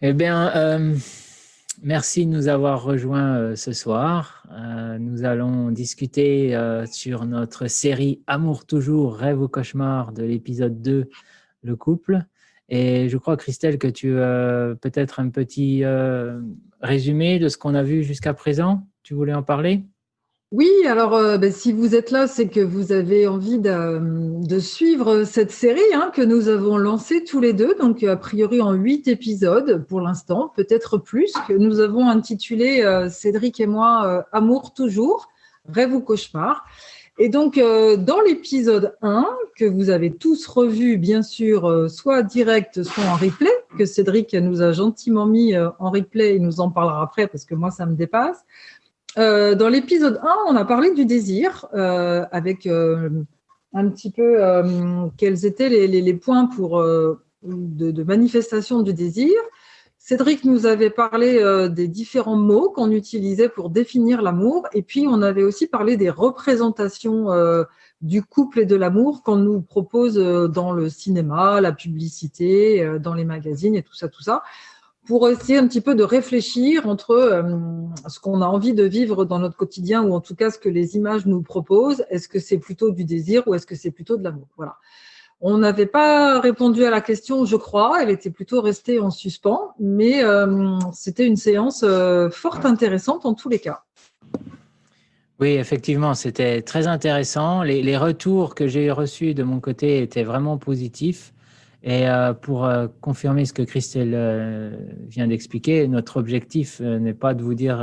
Eh bien, merci de nous avoir rejoints ce soir. Nous allons discuter sur notre série Amour toujours, rêve ou cauchemar de l'épisode 2, le couple. Et je crois, Christelle, que tu as peut-être un petit résumé de ce qu'on a vu jusqu'à présent. Tu voulais en parler? Oui, alors si vous êtes là, c'est que vous avez envie de suivre cette série que nous avons lancée tous les deux, donc a priori en 8 épisodes pour l'instant, peut-être plus, que nous avons intitulé Cédric et moi Amour toujours, rêve ou cauchemar. Et donc dans l'épisode 1, que vous avez tous revu bien sûr, soit direct, soit en replay, que Cédric nous a gentiment mis en replay, il nous en parlera après parce que moi ça me dépasse. Dans l'épisode 1, on a parlé du désir avec un petit peu quels étaient les points de manifestation du désir. Cédric nous avait parlé des différents mots qu'on utilisait pour définir l'amour, et puis on avait aussi parlé des représentations du couple et de l'amour qu'on nous propose dans le cinéma, la publicité, dans les magazines et tout ça, pour essayer un petit peu de réfléchir entre ce qu'on a envie de vivre dans notre quotidien, ou en tout cas ce que les images nous proposent. Est-ce que c'est plutôt du désir ou est-ce que c'est plutôt de l'amour? Voilà. On n'avait pas répondu à la question, je crois. Elle était plutôt restée en suspens, mais c'était une séance fort intéressante en tous les cas. Oui, effectivement, c'était très intéressant. Les retours que j'ai reçus de mon côté étaient vraiment positifs. Et pour confirmer ce que Christelle vient d'expliquer, notre objectif n'est pas de vous dire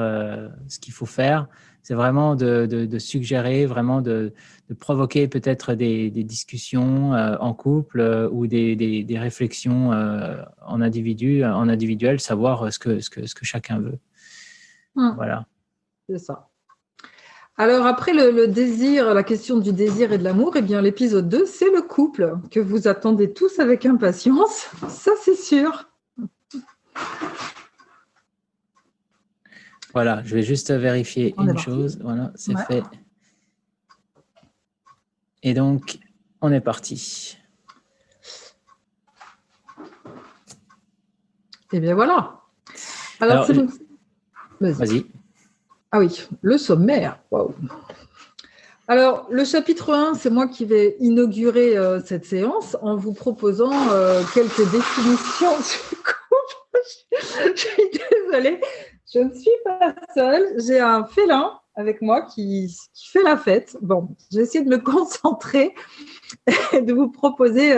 ce qu'il faut faire, c'est vraiment de suggérer, vraiment de provoquer peut-être des discussions en couple ou des réflexions en individuel, savoir ce que chacun veut. Voilà. C'est ça. Alors après le désir, la question du désir et de l'amour, eh bien l'épisode 2, c'est le couple que vous attendez tous avec impatience, ça c'est sûr. Voilà, je vais juste vérifier une chose. Voilà, c'est fait. Et donc, on est parti. Eh bien voilà. Alors vas-y. Ah oui, le sommaire. Wow. Alors, le chapitre 1, c'est moi qui vais inaugurer cette séance en vous proposant quelques définitions du couple. Je suis désolée, je ne suis pas seule. J'ai un félin avec moi qui fait la fête. Bon, j'ai essayé de me concentrer et de vous proposer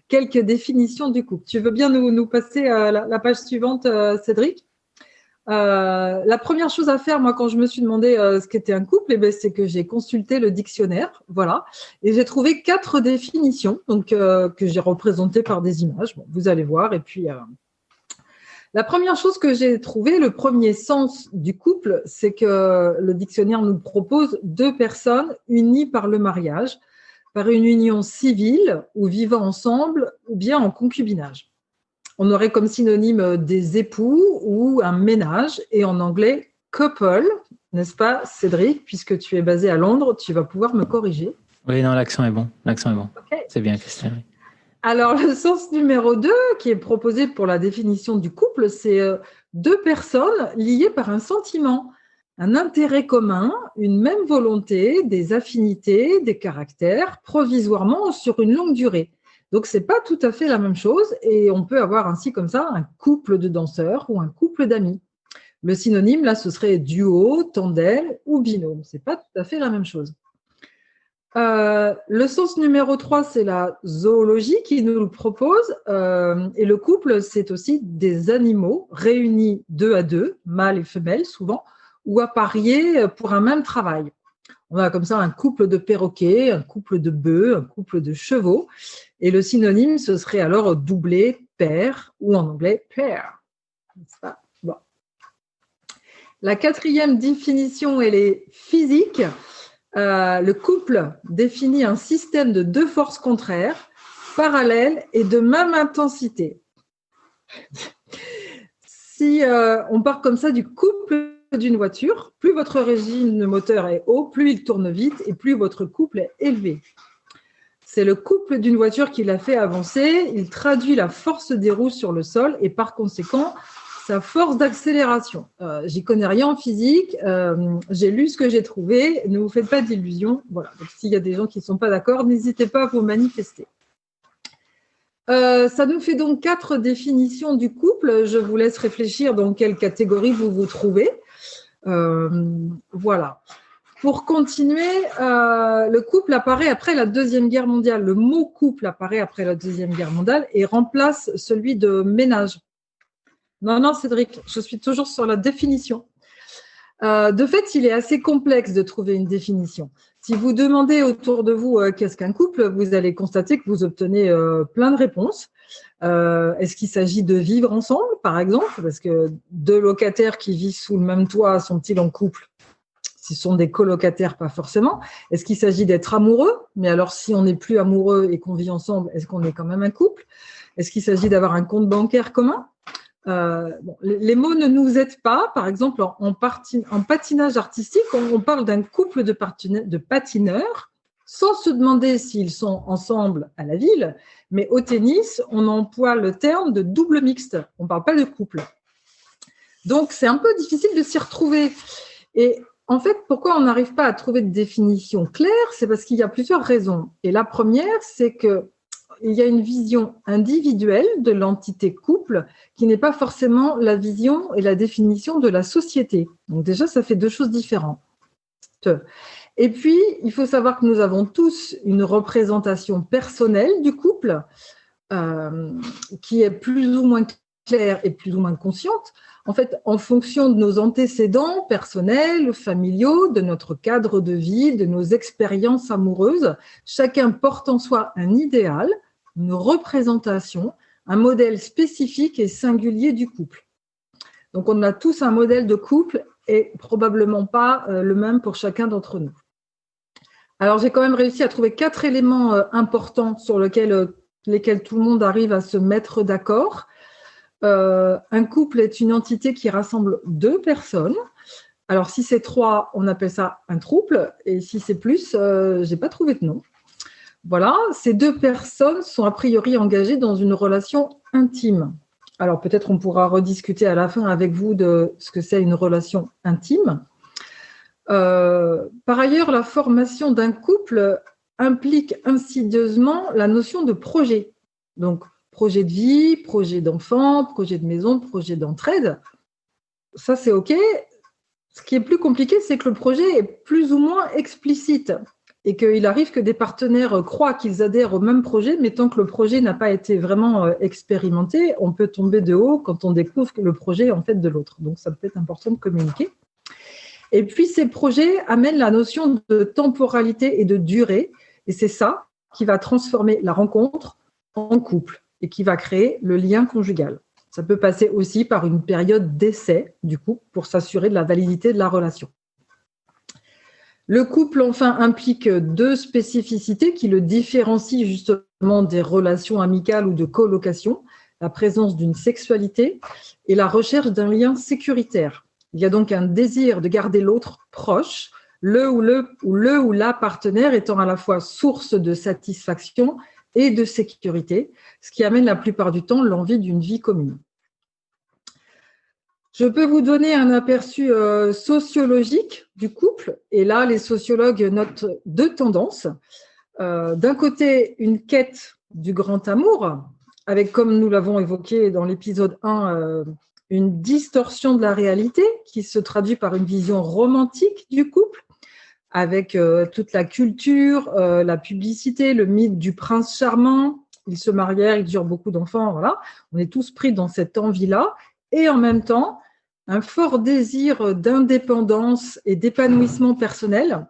quelques définitions du couple. Tu veux bien nous passer la page suivante, Cédric ? La première chose à faire, moi, quand je me suis demandé ce qu'était un couple, c'est que j'ai consulté le dictionnaire, voilà, et j'ai trouvé 4 définitions, donc que j'ai représentées par des images. Bon, vous allez voir. Et puis, la première chose que j'ai trouvée, le premier sens du couple, c'est que le dictionnaire nous propose 2 personnes unies par le mariage, par une union civile ou vivant ensemble, ou bien en concubinage. On aurait comme synonyme des époux ou un ménage, et en anglais couple, n'est-ce pas Cédric? Puisque tu es basé à Londres, tu vas pouvoir me corriger. Oui, non, l'accent est bon. Okay. C'est bien, Christelle. Alors, le sens numéro 2 qui est proposé pour la définition du couple, c'est 2 personnes liées par un sentiment, un intérêt commun, une même volonté, des affinités, des caractères, provisoirement sur une longue durée. Donc, ce n'est pas tout à fait la même chose, et on peut avoir ainsi comme ça un couple de danseurs ou un couple d'amis. Le synonyme, là, ce serait duo, tandem ou binôme. Ce n'est pas tout à fait la même chose. Le sens numéro 3, c'est la zoologie qui nous le propose. Et le couple, c'est aussi des animaux réunis 2 à 2, mâles et femelles souvent, ou appariés pour un même travail. On a comme ça un couple de perroquets, un couple de bœufs, un couple de chevaux. Et le synonyme, ce serait alors doublé, pair, ou en anglais pair. Bon. La 4e définition, elle est physique. Le couple définit un système de 2 forces contraires, parallèles et de même intensité. Si on part comme ça du couple d'une voiture, plus votre régime moteur est haut, plus il tourne vite et plus votre couple est élevé. C'est le couple d'une voiture qui l'a fait avancer. Il traduit la force des roues sur le sol et par conséquent, sa force d'accélération. J'y connais rien en physique. J'ai lu ce que j'ai trouvé. Ne vous faites pas d'illusions. Voilà. Donc, s'il y a des gens qui ne sont pas d'accord, n'hésitez pas à vous manifester. Ça nous fait donc 4 définitions du couple. Je vous laisse réfléchir dans quelle catégorie vous vous trouvez. Voilà. Pour continuer, le couple apparaît après la Deuxième Guerre mondiale. Le mot couple apparaît après la Deuxième Guerre mondiale et remplace celui de ménage. Non, Cédric, je suis toujours sur la définition. De fait, il est assez complexe de trouver une définition. Si vous demandez autour de vous qu'est-ce qu'un couple, vous allez constater que vous obtenez plein de réponses. Est-ce qu'il s'agit de vivre ensemble, par exemple? Parce que 2 locataires qui vivent sous le même toit sont-ils en couple? Ce sont des colocataires, pas forcément. Est-ce qu'il s'agit d'être amoureux? Mais alors, si on n'est plus amoureux et qu'on vit ensemble, est-ce qu'on est quand même un couple? Est-ce qu'il s'agit d'avoir un compte bancaire commun? Les mots ne nous aident pas. Par exemple, en patinage artistique, on parle d'un couple de patineurs sans se demander s'ils sont ensemble à la ville. Mais au tennis, on emploie le terme de double mixte. On ne parle pas de couple. Donc, c'est un peu difficile de s'y retrouver. Et en fait, pourquoi on n'arrive pas à trouver de définition claire? C'est parce qu'il y a plusieurs raisons. Et la première, c'est qu'il y a une vision individuelle de l'entité couple qui n'est pas forcément la vision et la définition de la société. Donc déjà, ça fait 2 choses différentes. Et puis, il faut savoir que nous avons tous une représentation personnelle du couple qui est plus ou moins claire et plus ou moins consciente. En fait, en fonction de nos antécédents personnels, familiaux, de notre cadre de vie, de nos expériences amoureuses, chacun porte en soi un idéal, une représentation, un modèle spécifique et singulier du couple. Donc, on a tous un modèle de couple et probablement pas le même pour chacun d'entre nous. Alors, j'ai quand même réussi à trouver 4 éléments importants sur lesquels tout le monde arrive à se mettre d'accord. Un couple est une entité qui rassemble 2 personnes. Alors, si c'est 3, on appelle ça un trouble. Et si c'est plus, je n'ai pas trouvé de nom. Voilà, ces 2 personnes sont a priori engagées dans une relation intime. Alors, peut-être on pourra rediscuter à la fin avec vous de ce que c'est une relation intime. Par ailleurs, la formation d'un couple implique insidieusement la notion de projet. Donc, projet de vie, projet d'enfant, projet de maison, projet d'entraide. Ça, c'est OK. Ce qui est plus compliqué, c'est que le projet est plus ou moins explicite et qu'il arrive que des partenaires croient qu'ils adhèrent au même projet, mais tant que le projet n'a pas été vraiment expérimenté, on peut tomber de haut quand on découvre que le projet est en fait de l'autre. Donc, ça peut être important de communiquer. Et puis, ces projets amènent la notion de temporalité et de durée, et c'est ça qui va transformer la rencontre en couple et qui va créer le lien conjugal. Ça peut passer aussi par une période d'essai du couple pour s'assurer de la validité de la relation. Le couple, enfin, implique 2 spécificités qui le différencient justement des relations amicales ou de colocation, la présence d'une sexualité et la recherche d'un lien sécuritaire. Il y a donc un désir de garder l'autre proche, le ou la partenaire étant à la fois source de satisfaction et de sécurité, ce qui amène la plupart du temps l'envie d'une vie commune. Je peux vous donner un aperçu sociologique du couple. Et là, les sociologues notent 2 tendances. D'un côté, une quête du grand amour, avec, comme nous l'avons évoqué dans l'épisode 1, une distorsion de la réalité qui se traduit par une vision romantique du couple, avec toute la culture, la publicité, le mythe du prince charmant. Ils se marièrent, ils eurent beaucoup d'enfants, voilà. On est tous pris dans cette envie-là. Et en même temps, un fort désir d'indépendance et d'épanouissement personnel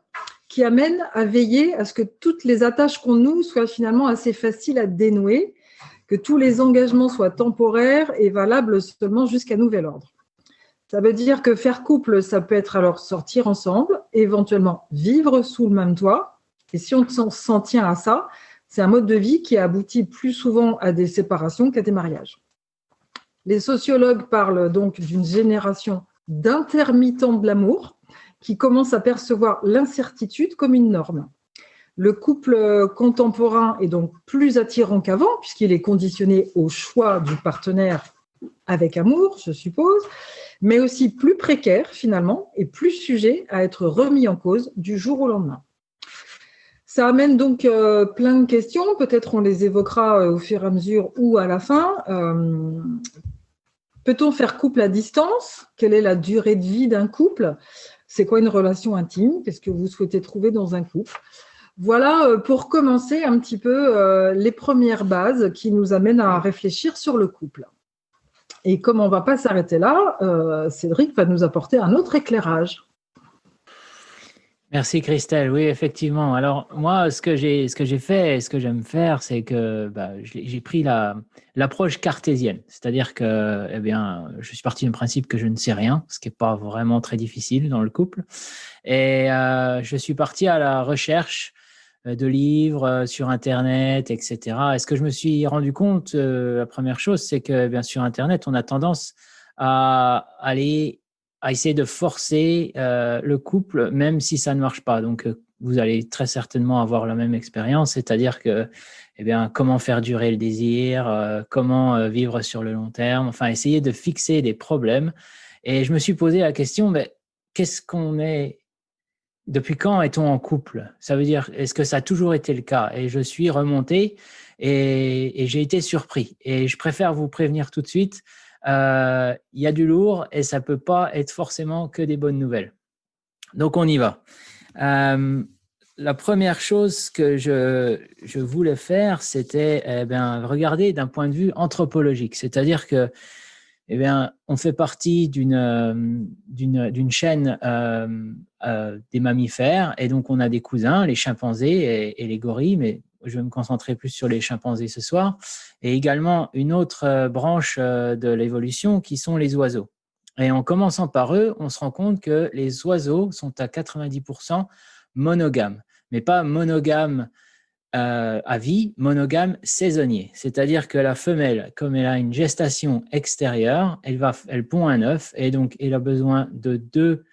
qui amène à veiller à ce que toutes les attaches qu'on noue soient finalement assez faciles à dénouer, que tous les engagements soient temporaires et valables seulement jusqu'à nouvel ordre. Ça veut dire que faire couple, ça peut être alors sortir ensemble, éventuellement vivre sous le même toit. Et si on s'en tient à ça, c'est un mode de vie qui aboutit plus souvent à des séparations qu'à des mariages. Les sociologues parlent donc d'une génération d'intermittents de l'amour qui commencent à percevoir l'incertitude comme une norme. Le couple contemporain est donc plus attirant qu'avant, puisqu'il est conditionné au choix du partenaire avec amour, je suppose, mais aussi plus précaire finalement et plus sujet à être remis en cause du jour au lendemain. Ça amène donc plein de questions, peut-être on les évoquera au fur et à mesure ou à la fin. Peut-on faire couple à distance? Quelle est la durée de vie d'un couple? C'est quoi une relation intime? Qu'est-ce que vous souhaitez trouver dans un couple? Voilà, pour commencer un petit peu les premières bases qui nous amènent à réfléchir sur le couple. Et comme on ne va pas s'arrêter là, Cédric va nous apporter un autre éclairage. Merci Christelle. Oui, effectivement. Alors moi, ce que j'ai fait et ce que j'aime faire, c'est que j'ai pris l'approche cartésienne. C'est-à-dire que je suis parti du principe que je ne sais rien, ce qui n'est pas vraiment très difficile dans le couple. Et je suis parti à la recherche de livres sur Internet, etc. Et ce que je me suis rendu compte, la première chose, c'est que bien sur Internet, on a tendance à essayer de forcer le couple, même si ça ne marche pas. Donc, vous allez très certainement avoir la même expérience, c'est-à-dire que, comment faire durer le désir, comment vivre sur le long terme, enfin, essayer de fixer des problèmes. Et je me suis posé la question, qu'est-ce qu'on est? Depuis quand est-on en couple? Ça veut dire, est-ce que ça a toujours été le cas? Et je suis remonté et j'ai été surpris. Et je préfère vous prévenir tout de suite, il y a du lourd et ça ne peut pas être forcément que des bonnes nouvelles. Donc, on y va. La première chose que je voulais faire, c'était regarder d'un point de vue anthropologique. C'est-à-dire que on fait partie d'une chaîne des mammifères et donc on a des cousins, les chimpanzés et les gorilles, mais je vais me concentrer plus sur les chimpanzés ce soir, et également une autre branche de l'évolution qui sont les oiseaux. Et en commençant par eux, on se rend compte que les oiseaux sont à 90% monogames, mais pas monogames à vie, monogame saisonnier. C'est-à-dire que la femelle, comme elle a une gestation extérieure, elle pond un œuf et donc elle a besoin de deux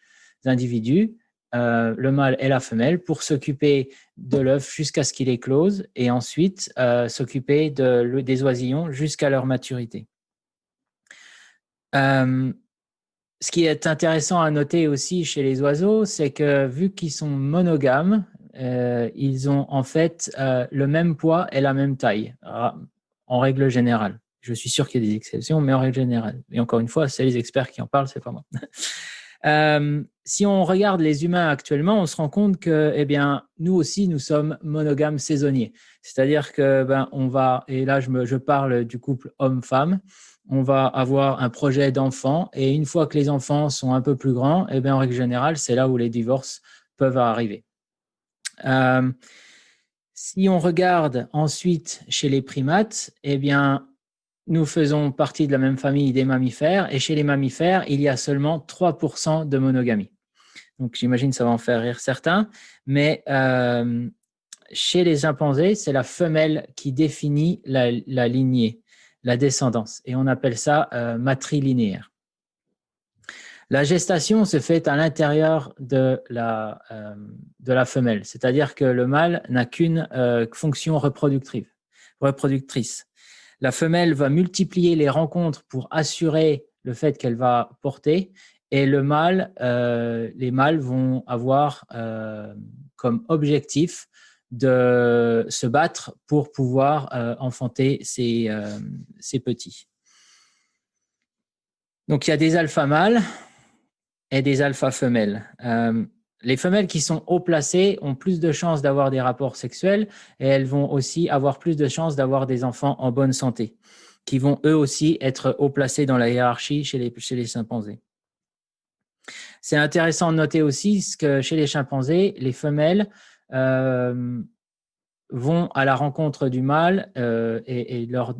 individus, le mâle et la femelle, pour s'occuper de l'œuf jusqu'à ce qu'il éclose et ensuite s'occuper des oisillons jusqu'à leur maturité. Ce qui est intéressant à noter aussi chez les oiseaux, c'est que vu qu'ils sont monogames, ils ont en fait le même poids et la même taille, en règle générale. Je suis sûr qu'il y a des exceptions, mais en règle générale. Et encore une fois, c'est les experts qui en parlent, c'est pas moi. Si on regarde les humains actuellement, on se rend compte que, nous aussi, nous sommes monogames saisonniers. C'est-à-dire que, on va, et là, je parle du couple homme-femme, on va avoir un projet d'enfant et une fois que les enfants sont un peu plus grands, en règle générale, c'est là où les divorces peuvent arriver. Si on regarde ensuite chez les primates, nous faisons partie de la même famille des mammifères et chez les mammifères, il y a seulement 3% de monogamie. Donc, j'imagine que ça va en faire rire certains, mais chez les chimpanzés, c'est la femelle qui définit la lignée, la descendance, et on appelle ça matrilinéaire. La gestation se fait à l'intérieur de la femelle, c'est-à-dire que le mâle n'a qu'une fonction reproductrice. La femelle va multiplier les rencontres pour assurer le fait qu'elle va porter, et les mâles vont avoir comme objectif de se battre pour pouvoir enfanter ces petits. Donc, il y a des alpha mâles et des alpha femelles. Les femelles qui sont haut placées ont plus de chances d'avoir des rapports sexuels et elles vont aussi avoir plus de chances d'avoir des enfants en bonne santé, qui vont eux aussi être haut placés dans la hiérarchie chez les chimpanzés. C'est intéressant de noter aussi que chez les chimpanzés, les femelles vont à la rencontre du mâle et leur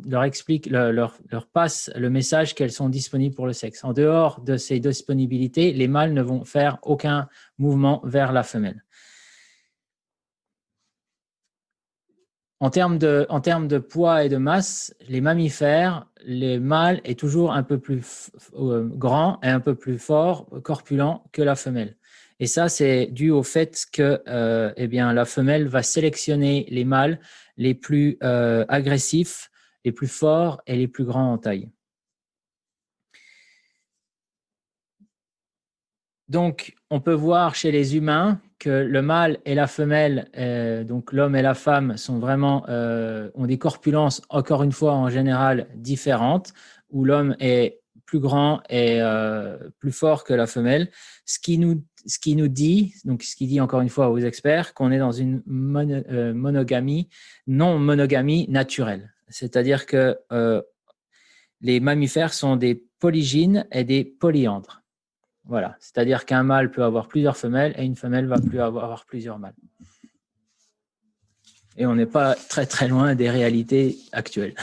passent le message qu'elles sont disponibles pour le sexe. En dehors de ces disponibilités, les mâles ne vont faire aucun mouvement vers la femelle. En termes de poids et de masse, les mammifères, le mâle est toujours un peu plus grand et un peu plus fort, corpulent que la femelle. Et ça, c'est dû au fait que eh bien, la femelle va sélectionner les mâles les plus agressifs, les plus forts et les plus grands en taille. Donc, on peut voir chez les humains que le mâle et la femelle, donc l'homme et la femme, sont vraiment, ont des corpulences, encore une fois, en général, différentes, où l'homme est plus grand et plus fort que la femelle, ce qui nous dit, donc ce qui dit encore une fois aux experts, qu'on est dans une monogamie, non-monogamie naturelle. C'est-à-dire que les mammifères sont des polygynes et des polyandres. Voilà, c'est-à-dire qu'un mâle peut avoir plusieurs femelles et une femelle va plus avoir plusieurs mâles. Et on n'est pas très très loin des réalités actuelles.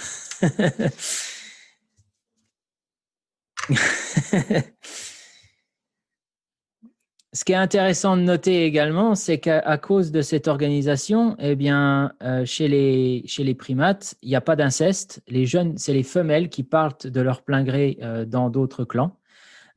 Ce qui est intéressant de noter également, c'est qu'à cause de cette organisation, eh bien, chez les primates, il n'y a pas d'inceste. Les jeunes, c'est les femelles qui partent de leur plein gré dans d'autres clans.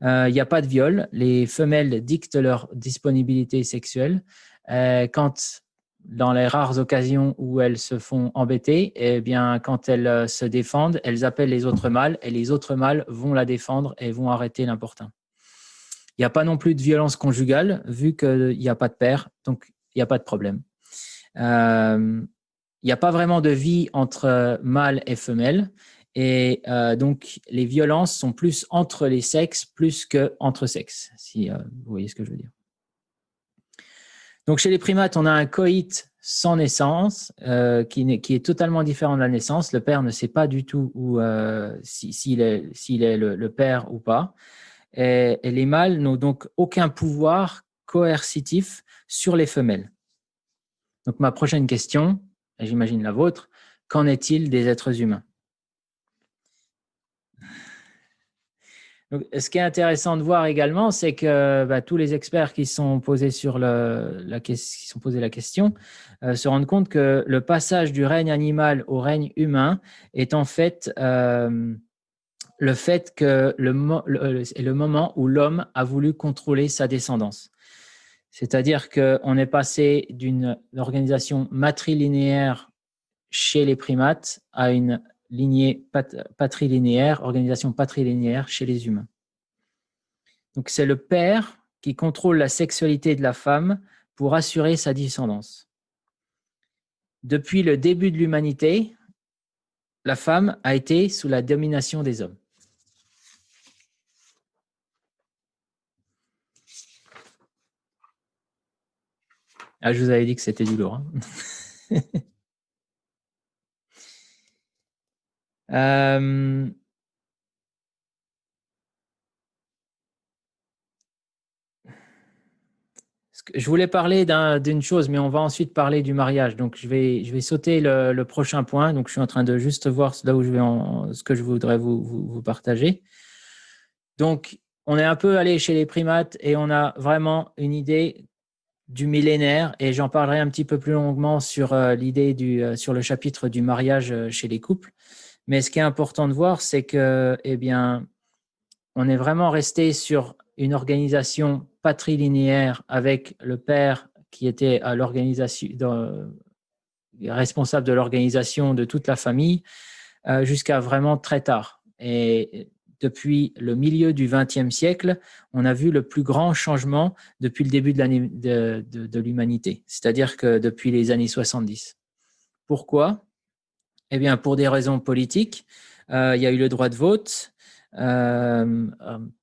Il n'y a pas de viol. Les femelles dictent leur disponibilité sexuelle. Quand, dans les rares occasions où elles se font embêter, eh bien, quand elles se défendent, elles appellent les autres mâles et les autres mâles vont la défendre et vont arrêter l'importun. Il n'y a pas non plus de violence conjugale, vu qu'il n'y a pas de père, donc il n'y a pas de problème. Il n'y a pas vraiment de vie entre mâle et femelle. Et donc, les violences sont plus entre les sexes plus qu'entre sexes, si vous voyez ce que je veux dire. Donc, chez les primates, on a un coït sans naissance qui est totalement différent de la naissance. Le père ne sait pas du tout s'il est le père ou pas. Et les mâles n'ont donc aucun pouvoir coercitif sur les femelles. Donc, ma prochaine question, et j'imagine la vôtre, qu'en est-il des êtres humains ? Donc, ce qui est intéressant de voir également, c'est que tous les experts qui sont posés qui sont posés la question se rendent compte que le passage du règne animal au règne humain est en fait le fait que est le moment où l'homme a voulu contrôler sa descendance. C'est-à-dire qu'on est passé d'une organisation matrilinéaire chez les primates à une lignée patrilinéaire, organisation patrilinéaire chez les humains. Donc, c'est le père qui contrôle la sexualité de la femme pour assurer sa descendance. Depuis le début de l'humanité, la femme a été sous la domination des hommes. Ah, je vous avais dit que c'était du lourd. Je voulais parler d'une chose, mais on va ensuite parler du mariage. Donc, je vais sauter le prochain point. Donc, je suis en train de juste voir là où je vais ce que je voudrais vous partager. Donc, on est un peu allé chez les primates et on a vraiment une idée du millénaire, et j'en parlerai un petit peu plus longuement sur sur le chapitre du mariage chez les couples. Mais ce qui est important de voir, c'est que, eh bien, on est vraiment resté sur une organisation patrilinéaire avec le père qui était à l'organisation, responsable de l'organisation de toute la famille, jusqu'à vraiment très tard. Et depuis le milieu du XXe siècle, on a vu le plus grand changement depuis le début de l'humanité, c'est-à-dire que depuis les années 70. Pourquoi ? Eh bien, pour des raisons politiques. Il y a eu le droit de vote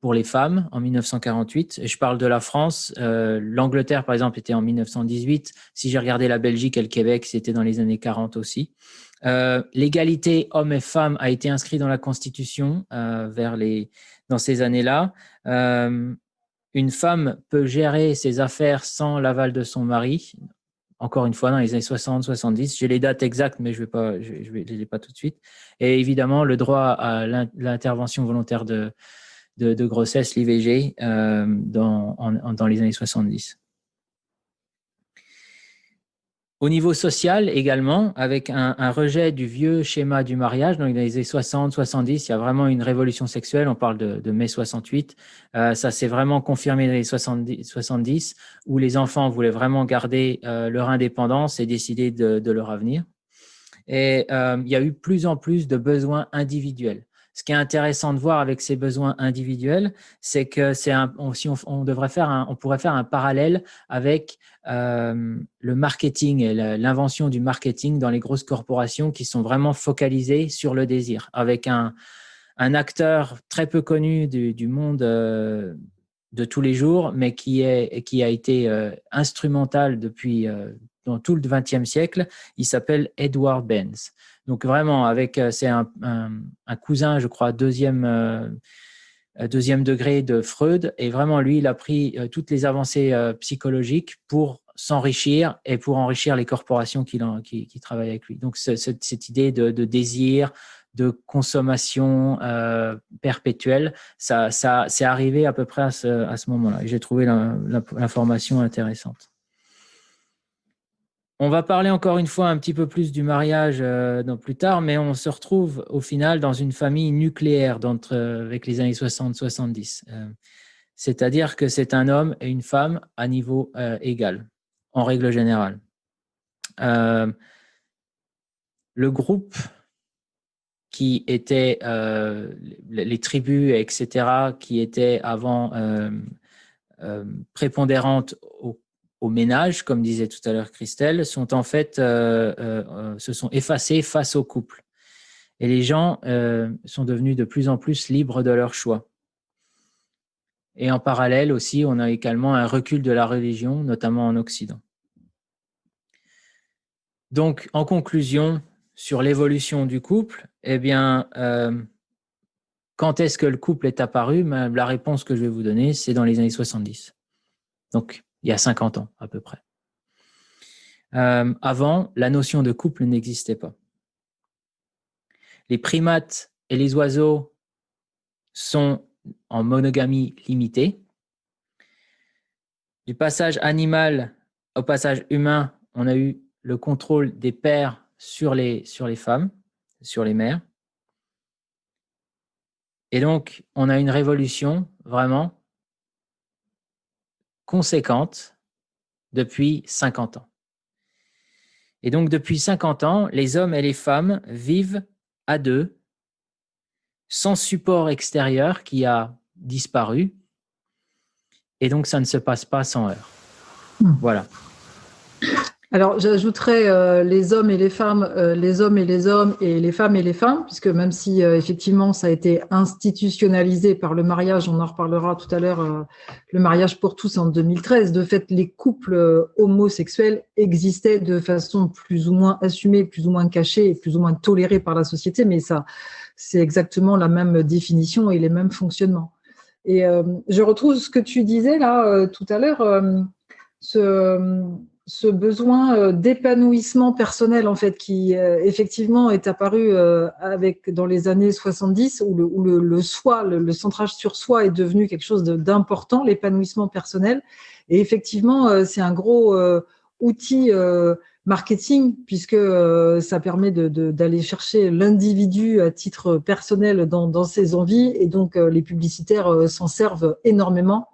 pour les femmes en 1948. Et je parle de la France. L'Angleterre, par exemple, était en 1918. Si j'ai regardé la Belgique et le Québec, c'était dans les années 40 aussi. L'égalité hommes et femmes a été inscrite dans la Constitution dans ces années-là. Une femme peut gérer ses affaires sans l'aval de son mari. Encore une fois, dans les années 60-70. J'ai les dates exactes, mais je ne les ai pas tout de suite. Et évidemment, le droit à l'intervention volontaire de grossesse, l'IVG, dans les années 70. Au niveau social également, avec un rejet du vieux schéma du mariage, donc dans les années 60, 70, il y a vraiment une révolution sexuelle, on parle de mai 68, ça s'est vraiment confirmé dans les 70, où les enfants voulaient vraiment garder leur indépendance et décider de leur avenir. Et il y a eu plus en plus de besoins individuels. Ce qui est intéressant de voir avec ces besoins individuels, c'est que on pourrait faire un parallèle avec le marketing et l'invention du marketing dans les grosses corporations qui sont vraiment focalisées sur le désir, avec un acteur très peu connu du monde de tous les jours, mais qui a été instrumental depuis dans tout le XXe siècle. Il s'appelle Edward Benz. Donc vraiment, c'est un cousin, je crois, deuxième degré de Freud. Et vraiment, lui, il a pris toutes les avancées psychologiques pour s'enrichir et pour enrichir les corporations qui travaillent avec lui. Donc cette idée de désir, de consommation perpétuelle, ça c'est arrivé à peu près à ce moment-là. Et j'ai trouvé l'information intéressante. On va parler encore une fois un petit peu plus du mariage plus tard, mais on se retrouve au final dans une famille nucléaire avec les années 60-70. C'est-à-dire que c'est un homme et une femme à niveau égal, en règle générale. Le groupe qui étaient les tribus, etc., qui étaient avant prépondérantes au ménage, comme disait tout à l'heure Christelle, sont en fait se sont effacés face au couple. Et les gens sont devenus de plus en plus libres de leur choix. Et en parallèle aussi, on a également un recul de la religion, notamment en Occident. Donc, en conclusion, sur l'évolution du couple, eh bien, quand est-ce que le couple est apparu? La réponse que je vais vous donner, c'est dans les années 70. Donc, il y a 50 ans à peu près. Avant, la notion de couple n'existait pas. Les primates et les oiseaux sont en monogamie limitée. Du passage animal au passage humain, on a eu le contrôle des pères sur les femmes, sur les mères. Et donc, on a une révolution vraiment conséquente depuis 50 ans. Et donc, depuis 50 ans, les hommes et les femmes vivent à deux, sans support extérieur qui a disparu. Et donc, ça ne se passe pas sans heurts. Voilà. Alors, j'ajouterais les hommes et les femmes, les hommes et les hommes et les femmes et les femmes, puisque même si effectivement ça a été institutionnalisé par le mariage, on en reparlera tout à l'heure, le mariage pour tous en 2013, de fait, les couples homosexuels existaient de façon plus ou moins assumée, plus ou moins cachée et plus ou moins tolérée par la société, mais ça, c'est exactement la même définition et les mêmes fonctionnements. Et je retrouve ce que tu disais là tout à l'heure, ce besoin d'épanouissement personnel en fait qui effectivement est apparu dans les années 70 où le soi, le centrage sur soi est devenu quelque chose d'important, l'épanouissement personnel. Et effectivement, c'est un gros outil marketing puisque ça permet d'aller chercher l'individu à titre personnel dans ses envies et donc les publicitaires s'en servent énormément.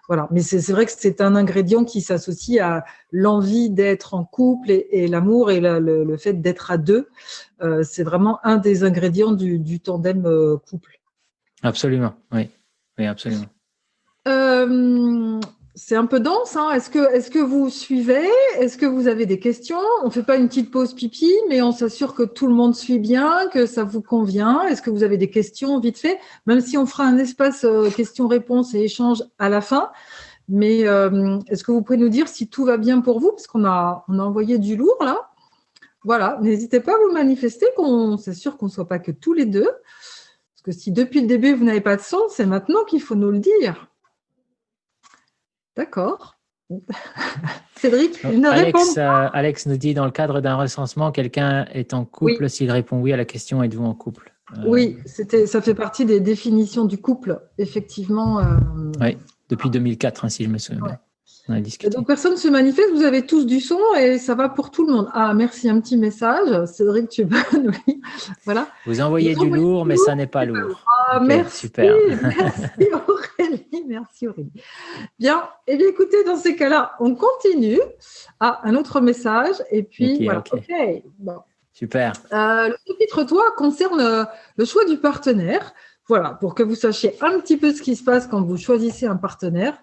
Voilà, mais c'est vrai que c'est un ingrédient qui s'associe à l'envie d'être en couple et l'amour et le fait d'être à deux. C'est vraiment un des ingrédients du tandem couple. Absolument, oui, absolument. C'est un peu dense, hein. Est-ce que vous suivez? Est-ce que vous avez des questions? On ne fait pas une petite pause pipi, mais on s'assure que tout le monde suit bien, que ça vous convient. Est-ce que vous avez des questions vite fait? Même si on fera un espace questions-réponses et échanges à la fin. Mais est-ce que vous pouvez nous dire si tout va bien pour vous? Parce qu'on a envoyé du lourd là. Voilà, n'hésitez pas à vous manifester, qu'on s'assure qu'on ne soit pas que tous les deux. Parce que si depuis le début vous n'avez pas de son, c'est maintenant qu'il faut nous le dire. D'accord. Cédric, une réponse. Alex nous dit, dans le cadre d'un recensement, quelqu'un est en couple. Oui. S'il répond oui à la question, êtes-vous en couple? Oui, ça fait partie des définitions du couple, effectivement. Oui, depuis 2004, hein, si je me souviens bien. On a Et discuté. donc, personne ne se manifeste, vous avez tous du son et ça va pour tout le monde. Ah, merci, un petit message. Cédric, tu peux nous lire. Voilà. Vous envoyez Vous du envoyez lourd, du mais lourd. ça n'est pas lourd. Ah, Ok, merci, super. merci Aurélie, merci Aurélie. Bien, eh bien écoutez, dans ces cas-là, on continue. Ah, un autre message, et puis Ok, voilà. ok. Ok, bon. Super. Le chapitre 3 concerne le choix du partenaire. Voilà, pour que vous sachiez un petit peu ce qui se passe quand vous choisissez un partenaire.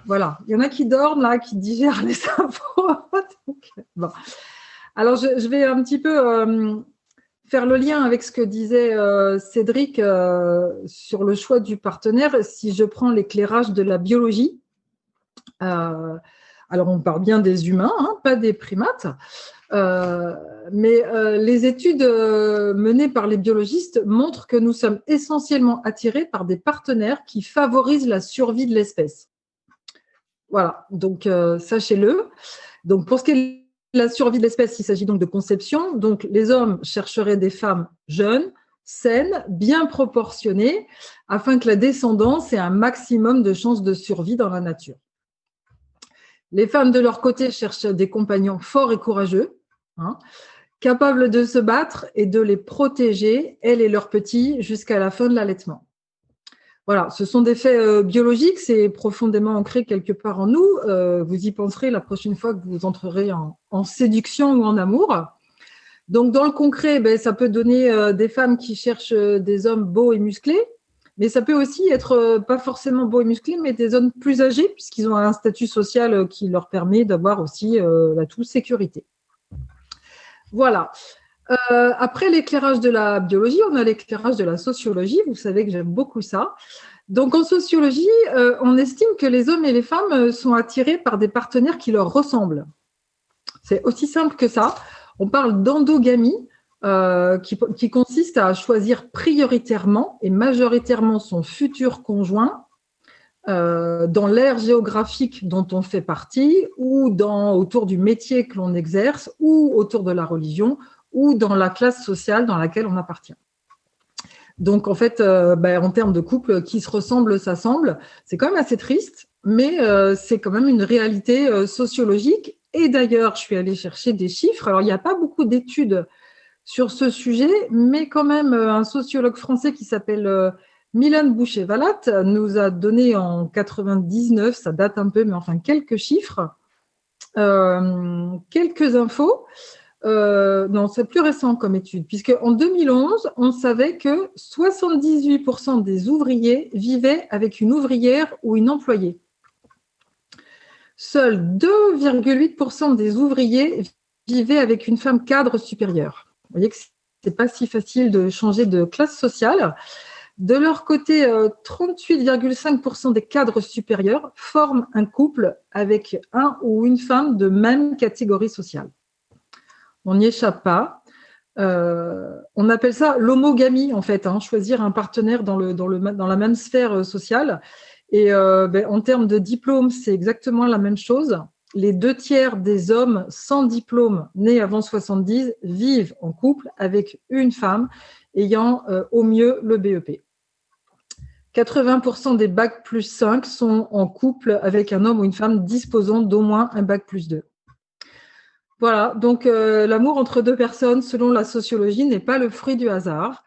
Voilà, il y en a qui dorment là, qui digèrent les infos. Donc, bon. Alors, je vais un petit peu faire le lien avec ce que disait Cédric sur le choix du partenaire. Si je prends l'éclairage de la biologie, alors on parle bien des humains, hein, pas des primates. Mais les études menées par les biologistes montrent que nous sommes essentiellement attirés par des partenaires qui favorisent la survie de l'espèce. Voilà, donc sachez-le. Donc pour ce qui est de la survie de l'espèce, il s'agit donc de conception. Donc les hommes chercheraient des femmes jeunes, saines, bien proportionnées, afin que la descendance ait un maximum de chances de survie dans la nature. Les femmes, de leur côté, cherchent des compagnons forts et courageux, hein, capables de se battre et de les protéger, elles et leurs petits, jusqu'à la fin de l'allaitement. Voilà, ce sont des faits biologiques, c'est profondément ancré quelque part en nous. Vous y penserez la prochaine fois que vous entrerez en séduction ou en amour. Donc, dans le concret, ça peut donner des femmes qui cherchent des hommes beaux et musclés, mais ça peut aussi être pas forcément beaux et musclés, mais des hommes plus âgés, puisqu'ils ont un statut social qui leur permet d'avoir aussi la toute sécurité. Voilà. Après l'éclairage de la biologie, on a l'éclairage de la sociologie. Vous savez que j'aime beaucoup ça. Donc, en sociologie, on estime que les hommes et les femmes sont attirés par des partenaires qui leur ressemblent. C'est aussi simple que ça. On parle d'endogamie, qui consiste à choisir prioritairement et majoritairement son futur conjoint dans l'aire géographique dont on fait partie, ou autour du métier que l'on exerce, ou autour de la religion, ou dans la classe sociale dans laquelle on appartient. Donc, en fait, en termes de couple qui se ressemblent, s'assemblent, c'est quand même assez triste, mais c'est quand même une réalité sociologique. Et d'ailleurs, je suis allée chercher des chiffres. Alors, il n'y a pas beaucoup d'études sur ce sujet, mais quand même, un sociologue français qui s'appelle Milan Boucher-Valat nous a donné en 99, ça date un peu, mais enfin quelques chiffres, quelques infos. Non, c'est plus récent comme étude, puisque en 2011, on savait que 78% des ouvriers vivaient avec une ouvrière ou une employée. Seuls 2,8% des ouvriers vivaient avec une femme cadre supérieure. Vous voyez que ce n'est pas si facile de changer de classe sociale. De leur côté, 38,5% des cadres supérieurs forment un couple avec un ou une femme de même catégorie sociale. On n'y échappe pas. On appelle ça l'homogamie, en fait, choisir un partenaire dans la même sphère sociale. Et en termes de diplôme, c'est exactement la même chose. Les 2/3 des hommes sans diplôme nés avant 70 vivent en couple avec une femme ayant au mieux le BEP. 80% des bac plus 5 sont en couple avec un homme ou une femme disposant d'au moins un bac plus 2. Voilà, donc l'amour entre deux personnes, selon la sociologie, n'est pas le fruit du hasard.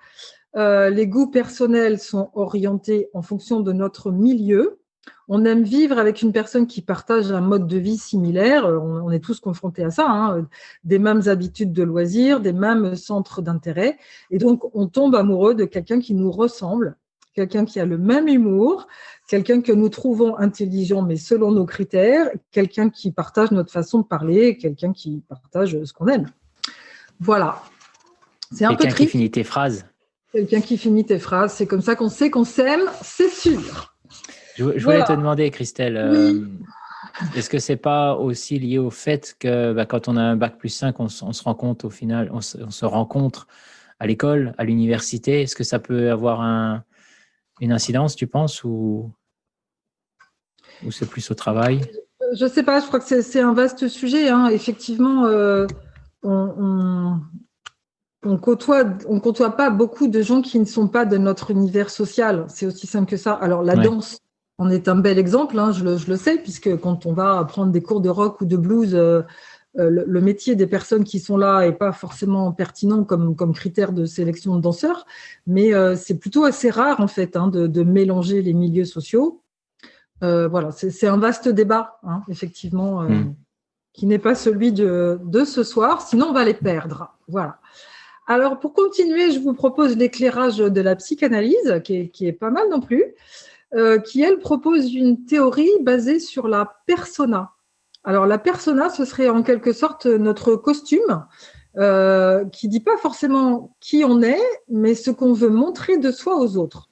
Les goûts personnels sont orientés en fonction de notre milieu. On aime vivre avec une personne qui partage un mode de vie similaire. On est tous confrontés à ça, des mêmes habitudes de loisirs, des mêmes centres d'intérêt. Et donc, on tombe amoureux de quelqu'un qui nous ressemble, quelqu'un qui a le même humour, quelqu'un que nous trouvons intelligent, mais selon nos critères, quelqu'un qui partage notre façon de parler, quelqu'un qui partage ce qu'on aime. Voilà. C'est un peu triste. Quelqu'un qui finit tes phrases. Quelqu'un qui finit tes phrases. C'est comme ça qu'on sait qu'on s'aime, c'est sûr. Je voulais te demander, Christelle, oui. Est-ce que c'est pas aussi lié au fait que quand on a un bac plus 5, on se rend compte au final, on se rencontre à l'école, à l'université? Est-ce que ça peut avoir une incidence, tu penses, ou c'est plus au travail? Je ne sais pas, je crois que c'est un vaste sujet. Effectivement, on côtoie pas beaucoup de gens qui ne sont pas de notre univers social. C'est aussi simple que ça. Alors, la danse, en est un bel exemple, hein, je le sais, puisque quand on va prendre des cours de rock ou de blues, le métier des personnes qui sont là n'est pas forcément pertinent comme critère de sélection de danseurs, mais c'est plutôt assez rare en fait hein, de mélanger les milieux sociaux. Voilà, c'est un vaste débat, hein, effectivement, qui n'est pas celui de ce soir, sinon on va les perdre. Voilà. Alors, pour continuer, je vous propose l'éclairage de la psychanalyse, qui est pas mal non plus, qui, elle, propose une théorie basée sur la persona. Alors, la persona, ce serait en quelque sorte notre costume, qui ne dit pas forcément qui on est, mais ce qu'on veut montrer de soi aux autres.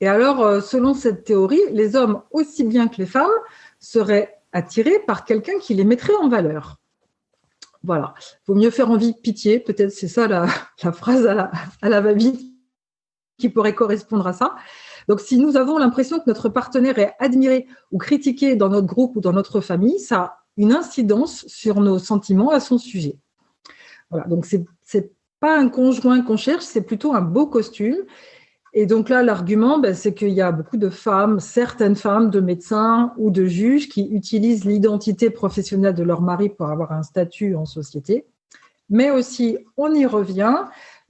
Et alors, selon cette théorie, les hommes, aussi bien que les femmes, seraient attirés par quelqu'un qui les mettrait en valeur. Voilà. Il vaut mieux faire envie que pitié. Peut-être c'est ça la phrase à la va-vite qui pourrait correspondre à ça. Donc, si nous avons l'impression que notre partenaire est admiré ou critiqué dans notre groupe ou dans notre famille, ça a une incidence sur nos sentiments à son sujet. Voilà. Donc, c'est pas un conjoint qu'on cherche, c'est plutôt un beau costume. Et donc là, l'argument, c'est qu'il y a beaucoup de femmes, certaines femmes, de médecins ou de juges qui utilisent l'identité professionnelle de leur mari pour avoir un statut en société. Mais aussi, on y revient,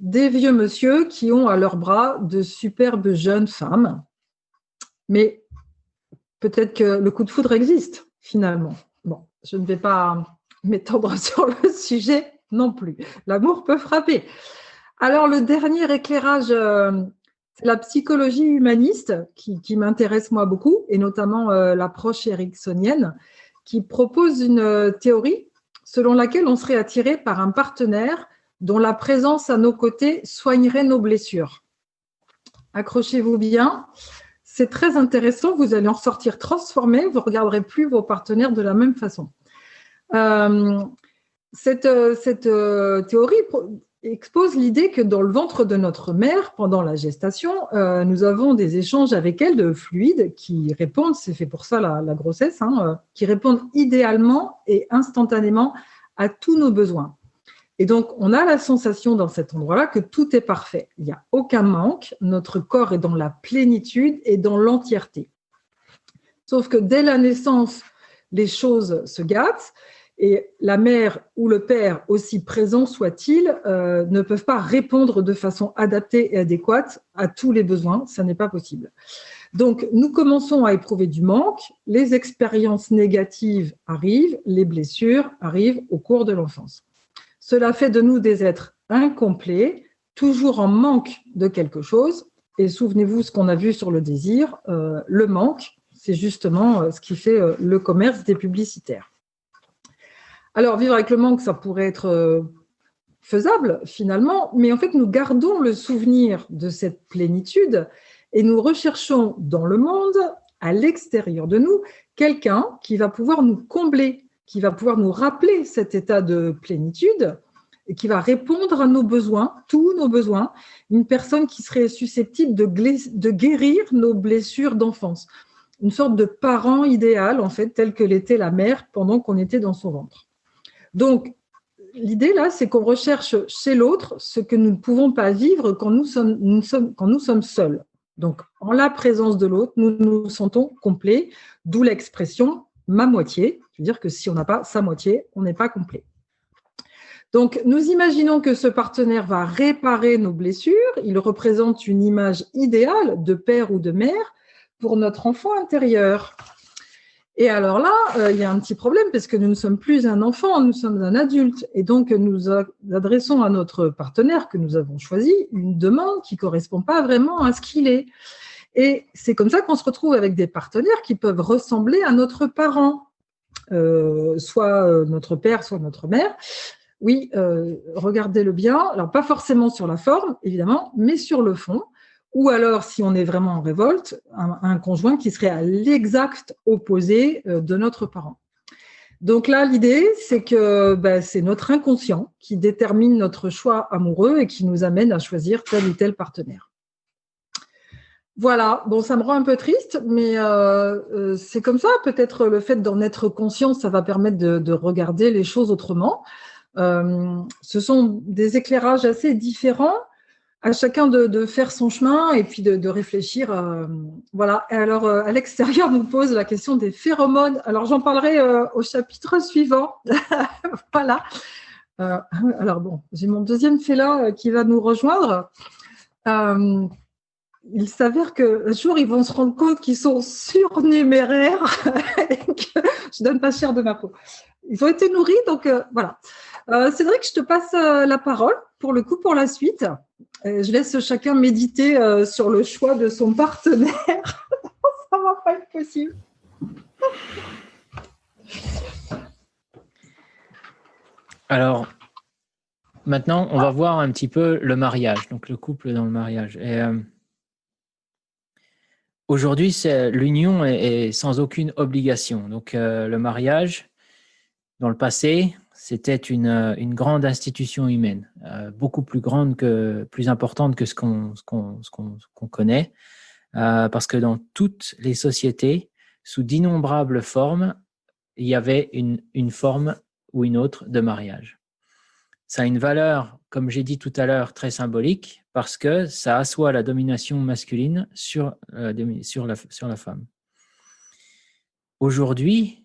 des vieux monsieur qui ont à leurs bras de superbes jeunes femmes. Mais peut-être que le coup de foudre existe, finalement. Bon, je ne vais pas m'étendre sur le sujet non plus. L'amour peut frapper. Alors, le dernier éclairage... c'est la psychologie humaniste qui m'intéresse moi beaucoup, et notamment l'approche ericksonienne, qui propose une théorie selon laquelle on serait attiré par un partenaire dont la présence à nos côtés soignerait nos blessures. Accrochez-vous bien, c'est très intéressant, vous allez en sortir transformé, vous ne regarderez plus vos partenaires de la même façon. Cette théorie expose l'idée que dans le ventre de notre mère, pendant la gestation, nous avons des échanges avec elle de fluides qui répondent, c'est fait pour ça la grossesse, hein, qui répondent idéalement et instantanément à tous nos besoins. Et donc, on a la sensation dans cet endroit-là que tout est parfait. Il n'y a aucun manque, notre corps est dans la plénitude et dans l'entièreté. Sauf que dès la naissance, les choses se gâtent. Et la mère ou le père, aussi présents soient-ils, ne peuvent pas répondre de façon adaptée et adéquate à tous les besoins. Ça n'est pas possible. Donc, nous commençons à éprouver du manque. Les expériences négatives arrivent, les blessures arrivent au cours de l'enfance. Cela fait de nous des êtres incomplets, toujours en manque de quelque chose. Et souvenez-vous ce qu'on a vu sur le désir, le manque, c'est justement ce qui fait le commerce des publicitaires. Alors, vivre avec le manque, ça pourrait être faisable finalement, mais en fait, nous gardons le souvenir de cette plénitude et nous recherchons dans le monde, à l'extérieur de nous, quelqu'un qui va pouvoir nous combler, qui va pouvoir nous rappeler cet état de plénitude et qui va répondre à nos besoins, tous nos besoins, une personne qui serait susceptible de guérir nos blessures d'enfance, une sorte de parent idéal, en fait, tel que l'était la mère pendant qu'on était dans son ventre. Donc, l'idée là, c'est qu'on recherche chez l'autre ce que nous ne pouvons pas vivre quand nous sommes seuls. Donc, en la présence de l'autre, nous nous sentons complets, d'où l'expression « ma moitié », c'est-à-dire que si on n'a pas sa moitié, on n'est pas complet. Donc, nous imaginons que ce partenaire va réparer nos blessures, il représente une image idéale de père ou de mère pour notre enfant intérieur. Et alors là, il y a un petit problème parce que nous ne sommes plus un enfant, nous sommes un adulte. Et donc, nous adressons à notre partenaire que nous avons choisi une demande qui ne correspond pas vraiment à ce qu'il est. Et c'est comme ça qu'on se retrouve avec des partenaires qui peuvent ressembler à notre parent, soit notre père, soit notre mère. Oui, regardez-le bien. Alors, pas forcément sur la forme, évidemment, mais sur le fond. Ou alors, si on est vraiment en révolte, un conjoint qui serait à l'exact opposé de notre parent. Donc là, l'idée, c'est que c'est notre inconscient qui détermine notre choix amoureux et qui nous amène à choisir tel ou tel partenaire. Voilà, bon, ça me rend un peu triste, mais c'est comme ça. Peut-être le fait d'en être conscient, ça va permettre de regarder les choses autrement. Ce sont des éclairages assez différents. à chacun de faire son chemin et puis de réfléchir. Voilà. Et alors, Alex Terrier nous pose la question des phéromones. Alors, j'en parlerai au chapitre suivant. Voilà. Alors, bon, j'ai mon deuxième félin qui va nous rejoindre. Il s'avère qu'un jour, ils vont se rendre compte qu'ils sont surnuméraires et que je donne pas cher de ma peau. Ils ont été nourris, donc voilà. Cédric, je te passe la parole pour le coup pour la suite. Je laisse chacun méditer sur le choix de son partenaire. Ça va pas être possible. Alors, maintenant, on va voir un petit peu le mariage, donc le couple dans le mariage. Et aujourd'hui, l'union est sans aucune obligation. Donc, le mariage, dans le passé, c'était une grande institution humaine, beaucoup plus grande plus importante que ce qu'on connaît, parce que dans toutes les sociétés, sous d'innombrables formes, il y avait une forme ou une autre de mariage. Ça a une valeur, comme j'ai dit tout à l'heure, très symbolique, parce que ça assoit la domination masculine sur la femme. Aujourd'hui,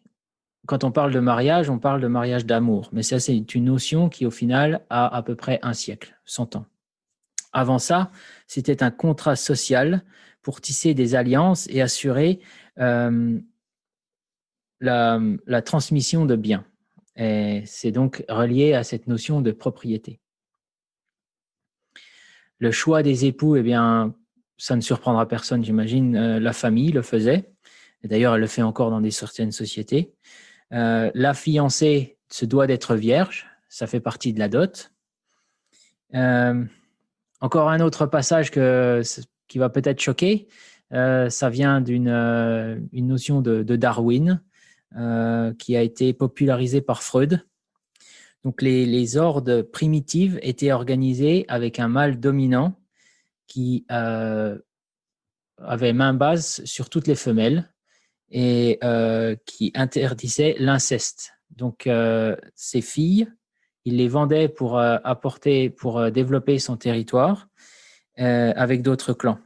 quand on parle de mariage d'amour. Mais ça, c'est une notion qui, au final, a à peu près un siècle, 100 ans. Avant ça, c'était un contrat social pour tisser des alliances et assurer la transmission de biens. Et c'est donc relié à cette notion de propriété. Le choix des époux, eh bien, ça ne surprendra personne, j'imagine. La famille le faisait. Et d'ailleurs, elle le fait encore dans certaines sociétés. La fiancée se doit d'être vierge, ça fait partie de la dot. Encore un autre passage qui va peut-être choquer, ça vient d'une notion de Darwin qui a été popularisée par Freud. Donc les hordes primitives étaient organisées avec un mâle dominant qui avait main basse sur toutes les femelles et qui interdisait l'inceste. Donc, ces filles, il les vendait pour développer son territoire avec d'autres clans.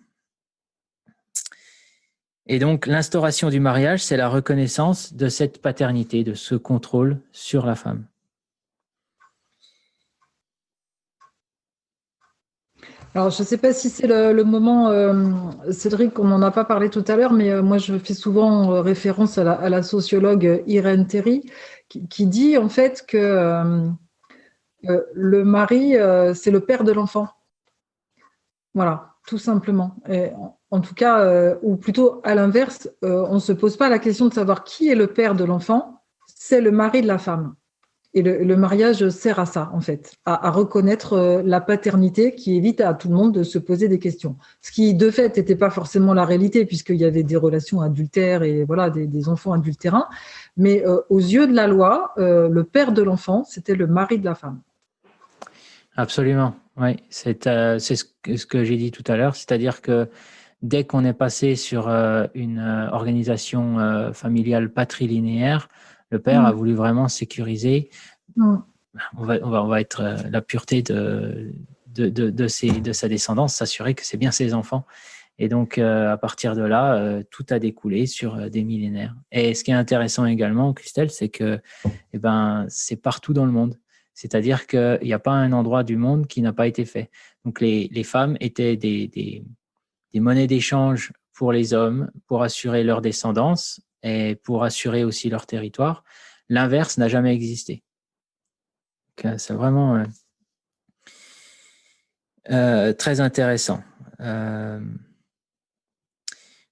Et donc, l'instauration du mariage, c'est la reconnaissance de cette paternité, de ce contrôle sur la femme. Alors, je ne sais pas si c'est le moment, Cédric, on n'en a pas parlé tout à l'heure, mais moi, je fais souvent référence à la sociologue Irène Théry, qui dit en fait que le mari, c'est le père de l'enfant. Voilà, tout simplement. Et en tout cas, ou plutôt à l'inverse, on ne se pose pas la question de savoir qui est le père de l'enfant, c'est le mari de la femme. Et le mariage sert à ça, en fait, à reconnaître la paternité qui évite à tout le monde de se poser des questions. Ce qui, de fait, n'était pas forcément la réalité, puisqu'il y avait des relations adultères et voilà, des enfants adultérins. Mais aux yeux de la loi, le père de l'enfant, c'était le mari de la femme. Absolument, oui. C'est ce que j'ai dit tout à l'heure, c'est-à-dire que dès qu'on est passé sur une organisation familiale patrilinéaire, le père a voulu vraiment sécuriser. On va être la pureté de sa descendance, s'assurer que c'est bien ses enfants. Et donc, à partir de là, tout a découlé sur des millénaires. Et ce qui est intéressant également, Christelle, c'est que c'est partout dans le monde. C'est-à-dire qu'il n'y a pas un endroit du monde qui n'a pas été fait. Donc, les femmes étaient des monnaies d'échange pour les hommes, pour assurer leur descendance et pour assurer aussi leur territoire. L'inverse n'a jamais existé. Donc, c'est vraiment très intéressant.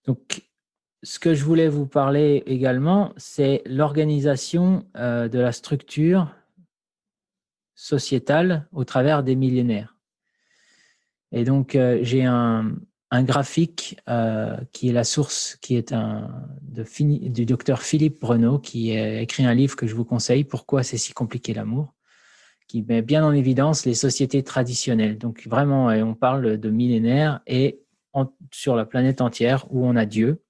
Donc, ce que je voulais vous parler également, c'est l'organisation de la structure sociétale au travers des millénaires. Et donc, j'ai un graphique qui est la source, qui est du docteur Philippe Breneau, qui a écrit un livre que je vous conseille, Pourquoi c'est si compliqué l'amour, qui met bien en évidence les sociétés traditionnelles. Donc, vraiment, on parle de millénaires et sur la planète entière où on a Dieu,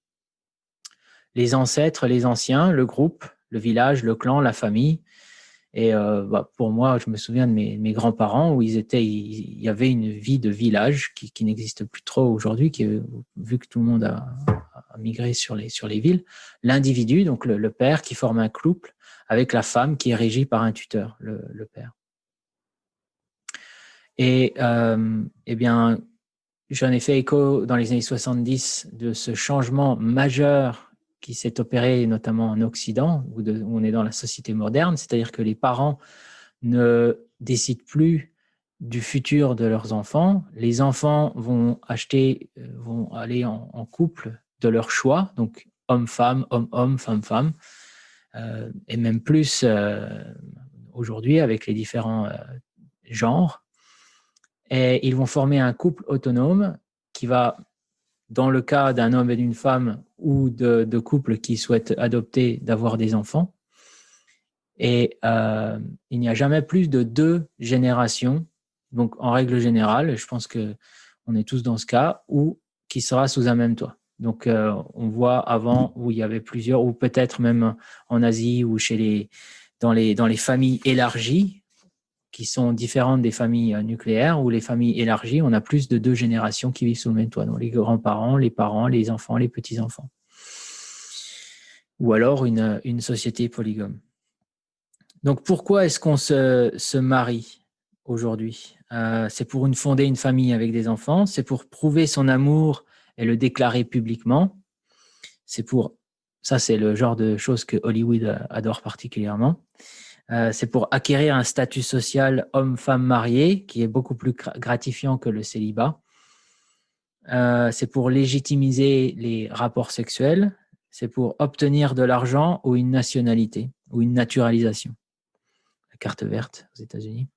les ancêtres, les anciens, le groupe, le village, le clan, la famille. Et pour moi, je me souviens de mes grands-parents où il y avait une vie de village qui n'existe plus trop aujourd'hui, vu que tout le monde a migré sur les villes. L'individu, donc le père, qui forme un couple avec la femme qui est régie par un tuteur, le père. Et eh bien, j'en ai fait écho dans les années 70 de ce changement majeur qui s'est opéré notamment en Occident, où on est dans la société moderne, c'est-à-dire que les parents ne décident plus du futur de leurs enfants. Les enfants vont aller en couple de leur choix, donc homme-femme, homme-homme, femme-femme, et même plus aujourd'hui avec les différents genres. Et ils vont former un couple autonome qui va, dans le cas d'un homme et d'une femme ou de couples qui souhaitent adopter, d'avoir des enfants. Et il n'y a jamais plus de 2 générations. Donc, en règle générale, je pense qu'on est tous dans ce cas, ou qui sera sous un même toit. Donc, on voit avant où il y avait plusieurs, ou peut-être même en Asie ou dans les familles élargies, qui sont différentes des familles nucléaires, ou les familles élargies, on a plus de 2 générations qui vivent sous le même toit. Donc, les grands-parents, les parents, les enfants, les petits-enfants. Ou alors une société polygame. Donc, pourquoi est-ce qu'on se marie aujourd'hui ? C'est pour fonder une famille avec des enfants, c'est pour prouver son amour et le déclarer publiquement. Ça, c'est le genre de choses que Hollywood adore particulièrement. C'est pour acquérir un statut social homme-femme marié qui est beaucoup plus gratifiant que le célibat. C'est pour légitimiser les rapports sexuels. C'est pour obtenir de l'argent ou une nationalité ou une naturalisation. La carte verte aux États-Unis.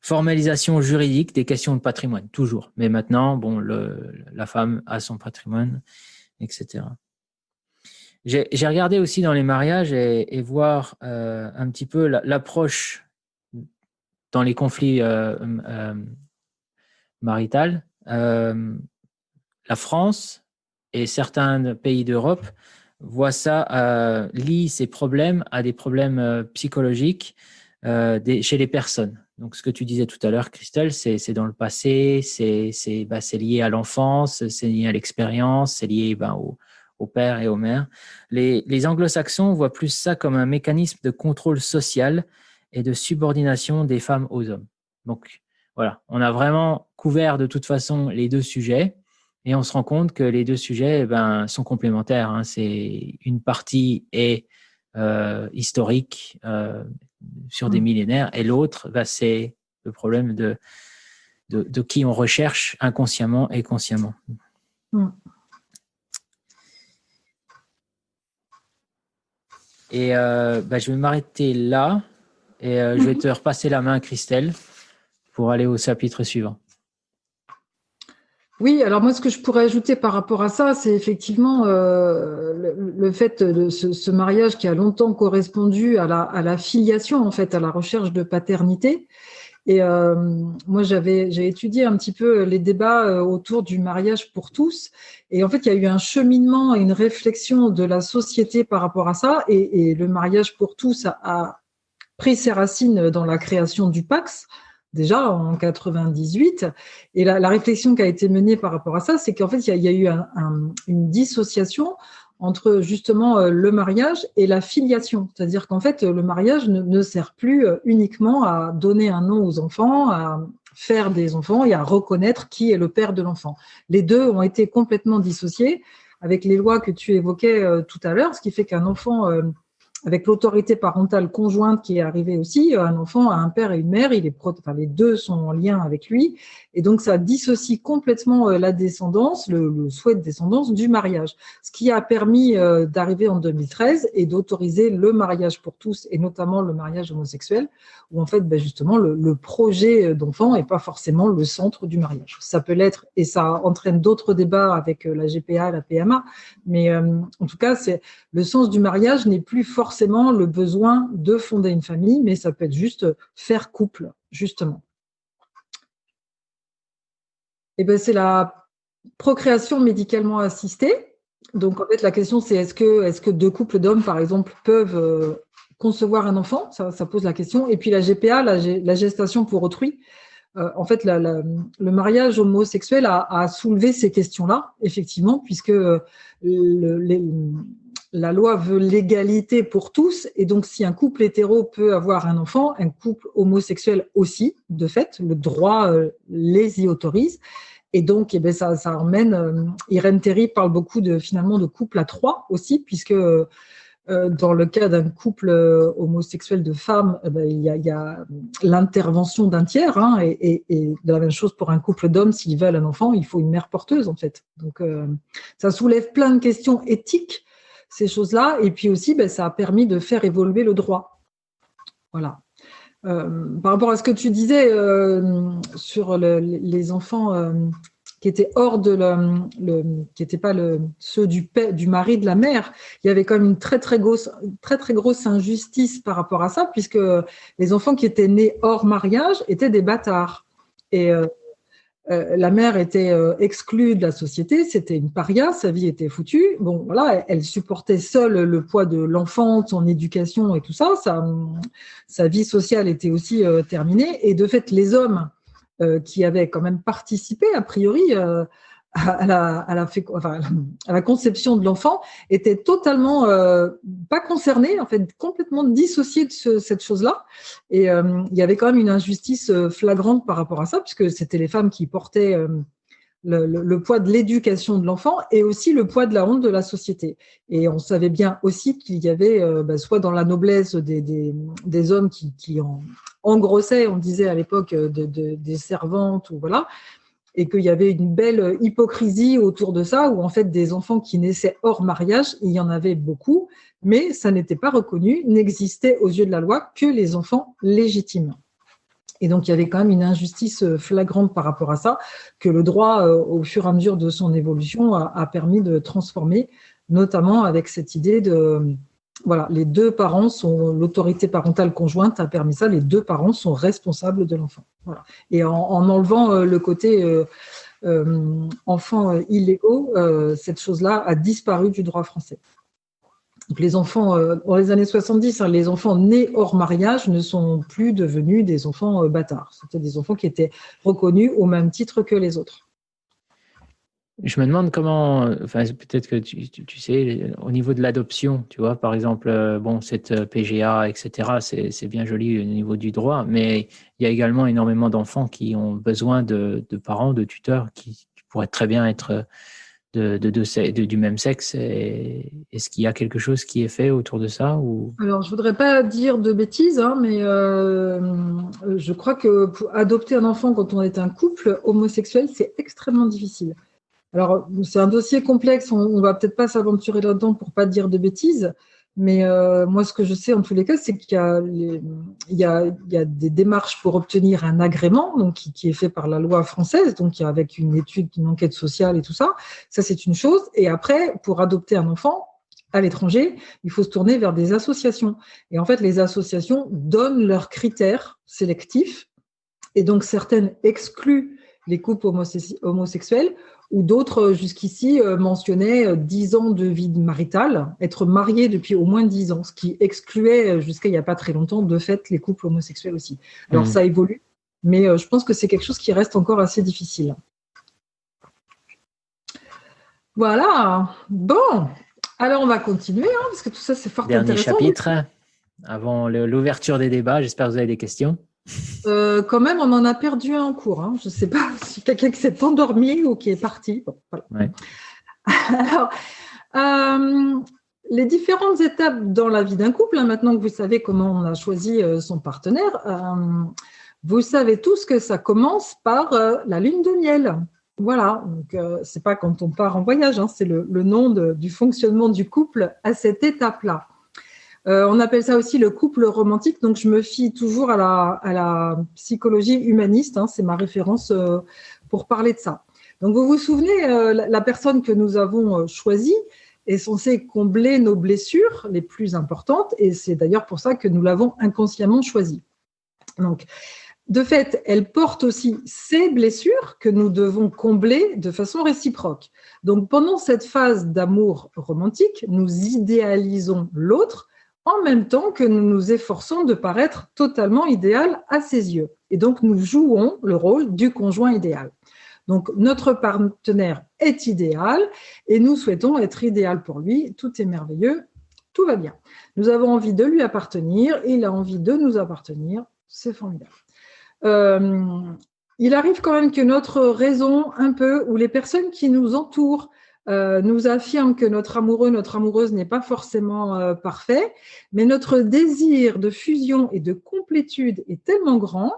Formalisation juridique des questions de patrimoine, toujours. Mais maintenant, la femme a son patrimoine, etc. J'ai regardé aussi dans les mariages et voir un petit peu l'approche dans les conflits maritaux. La France et certains pays d'Europe voient ça, lient ces problèmes à des problèmes psychologiques chez les personnes. Donc, ce que tu disais tout à l'heure, Christelle, c'est dans le passé, c'est lié à l'enfance, c'est lié à l'expérience, c'est lié au père et aux mères. Les anglo-saxons voient plus ça comme un mécanisme de contrôle social et de subordination des femmes aux hommes. Donc, voilà, on a vraiment couvert de toute façon les 2 sujets et on se rend compte que les 2 sujets sont complémentaires. Hein. C'est une partie est historique sur des millénaires et l'autre, c'est le problème de qui on recherche inconsciemment et consciemment. Et je vais m'arrêter là et je vais te repasser la main, Christelle, pour aller au chapitre suivant. Oui, alors moi, ce que je pourrais ajouter par rapport à ça, c'est effectivement le fait de ce mariage qui a longtemps correspondu à la filiation, en fait, à la recherche de paternité. Et moi, j'ai étudié un petit peu les débats autour du mariage pour tous. Et en fait, il y a eu un cheminement et une réflexion de la société par rapport à ça. Et le mariage pour tous a pris ses racines dans la création du Pacs, déjà en 98. Et la réflexion qui a été menée par rapport à ça, c'est qu'en fait, il y a eu une dissociation entre justement le mariage et la filiation. C'est-à-dire qu'en fait, le mariage ne sert plus uniquement à donner un nom aux enfants, à faire des enfants et à reconnaître qui est le père de l'enfant. Les 2 ont été complètement dissociés avec les lois que tu évoquais tout à l'heure, ce qui fait qu'un enfant avec l'autorité parentale conjointe qui est arrivée aussi, un enfant a un père et une mère, les 2 sont en lien avec lui, et donc ça dissocie complètement la descendance, le souhait de descendance du mariage. Ce qui a permis d'arriver en 2013 et d'autoriser le mariage pour tous, et notamment le mariage homosexuel, où en fait, justement, le projet d'enfant n'est pas forcément le centre du mariage. Ça peut l'être, et ça entraîne d'autres débats avec la GPA, la PMA, mais en tout cas, le sens du mariage n'est plus forcément le besoin de fonder une famille, mais ça peut être juste faire couple, justement. Et c'est la procréation médicalement assistée. Donc, en fait, la question, c'est est-ce que 2 couples d'hommes, par exemple, peuvent concevoir un enfant, ça pose la question. Et puis la GPA, la gestation pour autrui. En fait, le mariage homosexuel a soulevé ces questions-là, effectivement, puisque la loi veut l'égalité pour tous. Et donc, si un couple hétéro peut avoir un enfant, un couple homosexuel aussi, de fait, le droit les y autorise. Et donc, ça emmène. Irène Théry parle beaucoup finalement de couple à trois aussi, puisque dans le cas d'un couple homosexuel de femmes, il y a l'intervention d'un tiers, hein, et de la même chose pour un couple d'hommes, s'ils veulent un enfant, il faut une mère porteuse en fait. Donc, ça soulève plein de questions éthiques, ces choses-là, et puis aussi, ça a permis de faire évoluer le droit. Voilà. Par rapport à ce que tu disais sur les enfants qui étaient hors de qui n'étaient pas ceux du mari, de la mère, il y avait quand même une très très grosse injustice par rapport à ça, puisque les enfants qui étaient nés hors mariage étaient des bâtards. Et la mère était exclue de la société, c'était une paria, sa vie était foutue. Bon, voilà, elle supportait seule le poids de l'enfant, son éducation et tout ça. Sa vie sociale était aussi terminée. Et de fait, les hommes qui avaient quand même participé, a priori, à la conception de l'enfant, étaient totalement pas concernés, en fait, complètement dissociés de cette chose-là. Et il y avait quand même une injustice flagrante par rapport à ça, puisque c'était les femmes qui portaient le poids de l'éducation de l'enfant et aussi le poids de la honte de la société. Et on savait bien aussi qu'il y avait, soit dans la noblesse des hommes qui engrossaient, on disait à l'époque, des servantes, ou voilà, et qu'il y avait une belle hypocrisie autour de ça, où en fait des enfants qui naissaient hors mariage, il y en avait beaucoup, mais ça n'était pas reconnu, n'existait aux yeux de la loi que les enfants légitimes. Et donc, il y avait quand même une injustice flagrante par rapport à ça, que le droit, au fur et à mesure de son évolution, a permis de transformer, notamment avec cette idée de, voilà, les deux parents l'autorité parentale conjointe a permis ça, les deux parents sont responsables de l'enfant. Voilà. Et en enlevant le côté enfants illégaux, cette chose-là a disparu du droit français. Donc les enfants, dans les années 70, les enfants nés hors mariage ne sont plus devenus des enfants bâtards. C'était des enfants qui étaient reconnus au même titre que les autres. Je me demande comment, enfin peut-être que tu sais, au niveau de l'adoption, tu vois, par exemple, cette PGA, etc., c'est bien joli au niveau du droit, mais il y a également énormément d'enfants qui ont besoin de parents, de tuteurs, qui pourraient très bien être du même sexe. Est-ce qu'il y a quelque chose qui est fait autour de ça ou... Alors, je ne voudrais pas dire de bêtises, hein, mais je crois que pour adopter un enfant quand on est un couple homosexuel, c'est extrêmement difficile. Alors, c'est un dossier complexe, on ne va peut-être pas s'aventurer là-dedans pour ne pas dire de bêtises, mais moi, ce que je sais en tous les cas, c'est qu'il y a des démarches pour obtenir un agrément, donc qui est fait par la loi française, donc avec une étude, une enquête sociale et tout ça. Ça, c'est une chose. Et après, pour adopter un enfant à l'étranger, il faut se tourner vers des associations. Et en fait, les associations donnent leurs critères sélectifs, et donc certaines excluent les couples homosexuels, ou d'autres, jusqu'ici, mentionnaient 10 ans de vie maritale, être marié depuis au moins 10 ans, ce qui excluait, jusqu'à il n'y a pas très longtemps, de fait, les couples homosexuels aussi. Alors, ça évolue, mais je pense que c'est quelque chose qui reste encore assez difficile. Voilà. Bon, alors on va continuer, hein, parce que tout ça, c'est fort intéressant. Dernier chapitre, avant l'ouverture des débats. J'espère que vous avez des questions. Quand même, on en a perdu un en cours. Hein. Je ne sais pas si quelqu'un qui s'est endormi ou qui est parti. Bon, voilà. Ouais. Alors, les différentes étapes dans la vie d'un couple, hein, maintenant que vous savez comment on a choisi son partenaire, vous savez tous que ça commence par la lune de miel. Voilà, donc c'est pas quand on part en voyage, hein, c'est le nom du fonctionnement du couple à cette étape-là. On appelle ça aussi le couple romantique, donc je me fie toujours à la psychologie humaniste, hein, c'est ma référence pour parler de ça. Donc vous vous souvenez, la personne que nous avons choisie est censée combler nos blessures les plus importantes, et c'est d'ailleurs pour ça que nous l'avons inconsciemment choisie. Donc, de fait, elle porte aussi ces blessures que nous devons combler de façon réciproque. Donc pendant cette phase d'amour romantique, nous idéalisons l'autre en même temps que nous nous efforçons de paraître totalement idéal à ses yeux. Et donc, nous jouons le rôle du conjoint idéal. Donc, notre partenaire est idéal et nous souhaitons être idéal pour lui. Tout est merveilleux, tout va bien. Nous avons envie de lui appartenir, il a envie de nous appartenir. C'est formidable. Il arrive quand même que notre raison, un peu, ou les personnes qui nous entourent, nous affirment que notre amoureux, notre amoureuse n'est pas forcément parfait, mais notre désir de fusion et de complétude est tellement grand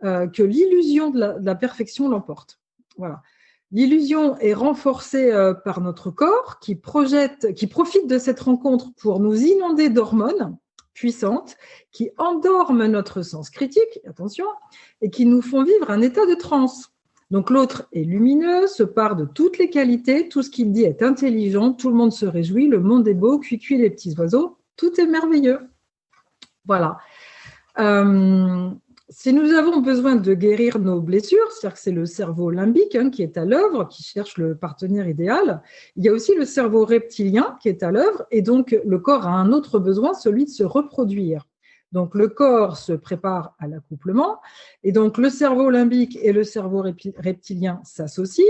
que l'illusion de la perfection l'emporte. Voilà. L'illusion est renforcée par notre corps qui profite de cette rencontre pour nous inonder d'hormones puissantes qui endorment notre sens critique, attention, et qui nous font vivre un état de transe. Donc l'autre est lumineux, se part de toutes les qualités, tout ce qu'il dit est intelligent, tout le monde se réjouit, le monde est beau, cuicui les petits oiseaux, tout est merveilleux. Voilà. Si nous avons besoin de guérir nos blessures, c'est-à-dire que c'est le cerveau limbique qui est à l'œuvre, qui cherche le partenaire idéal, il y a aussi le cerveau reptilien qui est à l'œuvre, et donc le corps a un autre besoin, celui de se reproduire. Donc le corps se prépare à l'accouplement, et donc le cerveau limbique et le cerveau reptilien s'associent,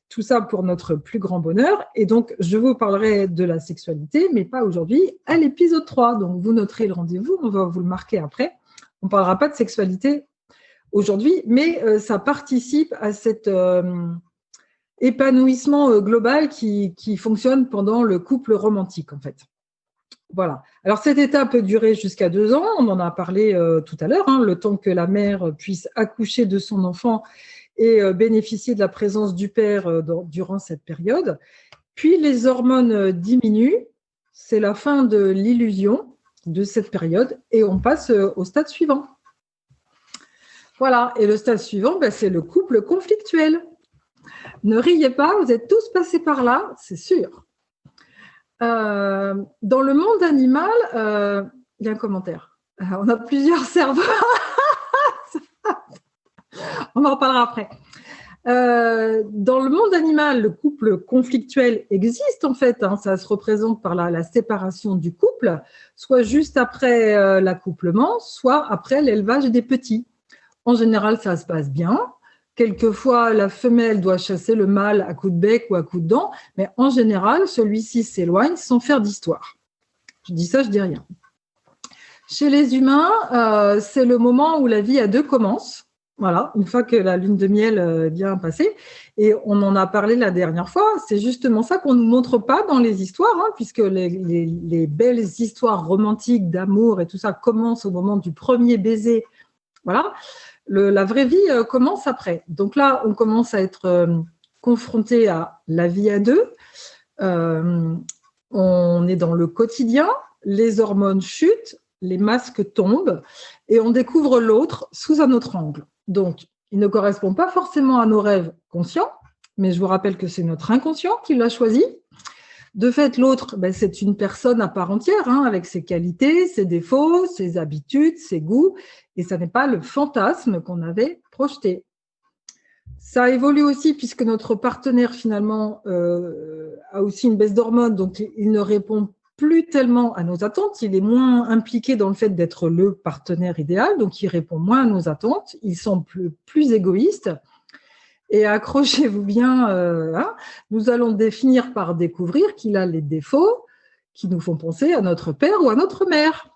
tout ça pour notre plus grand bonheur, et donc je vous parlerai de la sexualité, mais pas aujourd'hui, à l'épisode 3, donc vous noterez le rendez-vous, on va vous le marquer après. On ne parlera pas de sexualité aujourd'hui, mais ça participe à cet épanouissement global qui fonctionne pendant le couple romantique, en fait. Voilà. Alors, cet état peut durer jusqu'à 2 ans. On en a parlé tout à l'heure, le temps que la mère puisse accoucher de son enfant et bénéficier de la présence du père durant cette période. Puis, les hormones diminuent. C'est la fin de l'illusion de cette période et on passe au stade suivant. Voilà, et le stade suivant, c'est le couple conflictuel. Ne riez pas, vous êtes tous passés par là, c'est sûr. Dans le monde animal, il y a un commentaire. On a plusieurs cerveaux. On en reparlera après. Dans le monde animal, le couple conflictuel existe en fait, ça se représente par la séparation du couple, soit juste après l'accouplement, soit après l'élevage des petits. En général, ça se passe bien. Quelquefois, la femelle doit chasser le mâle à coups de bec ou à coups de dents, mais en général, celui-ci s'éloigne sans faire d'histoire. Je dis ça, je dis rien. Chez les humains, c'est le moment où la vie à deux commence. Voilà, une fois que la lune de miel est bien passée, et on en a parlé la dernière fois, c'est justement ça qu'on ne nous montre pas dans les histoires, puisque les belles histoires romantiques d'amour et tout ça commencent au moment du premier baiser. Voilà, la vraie vie commence après. Donc là, on commence à être confronté à la vie à deux. On est dans le quotidien, les hormones chutent, les masques tombent, et on découvre l'autre sous un autre angle. Donc, il ne correspond pas forcément à nos rêves conscients, mais je vous rappelle que c'est notre inconscient qui l'a choisi. De fait, l'autre, c'est une personne à part entière, avec ses qualités, ses défauts, ses habitudes, ses goûts, et ça n'est pas le fantasme qu'on avait projeté. Ça évolue aussi puisque notre partenaire, finalement, a aussi une baisse d'hormones, donc il ne répond plus tellement à nos attentes, il est moins impliqué dans le fait d'être le partenaire idéal, donc il répond moins à nos attentes, il semble plus égoïste. Et accrochez-vous bien, nous allons finir par découvrir qu'il a les défauts qui nous font penser à notre père ou à notre mère.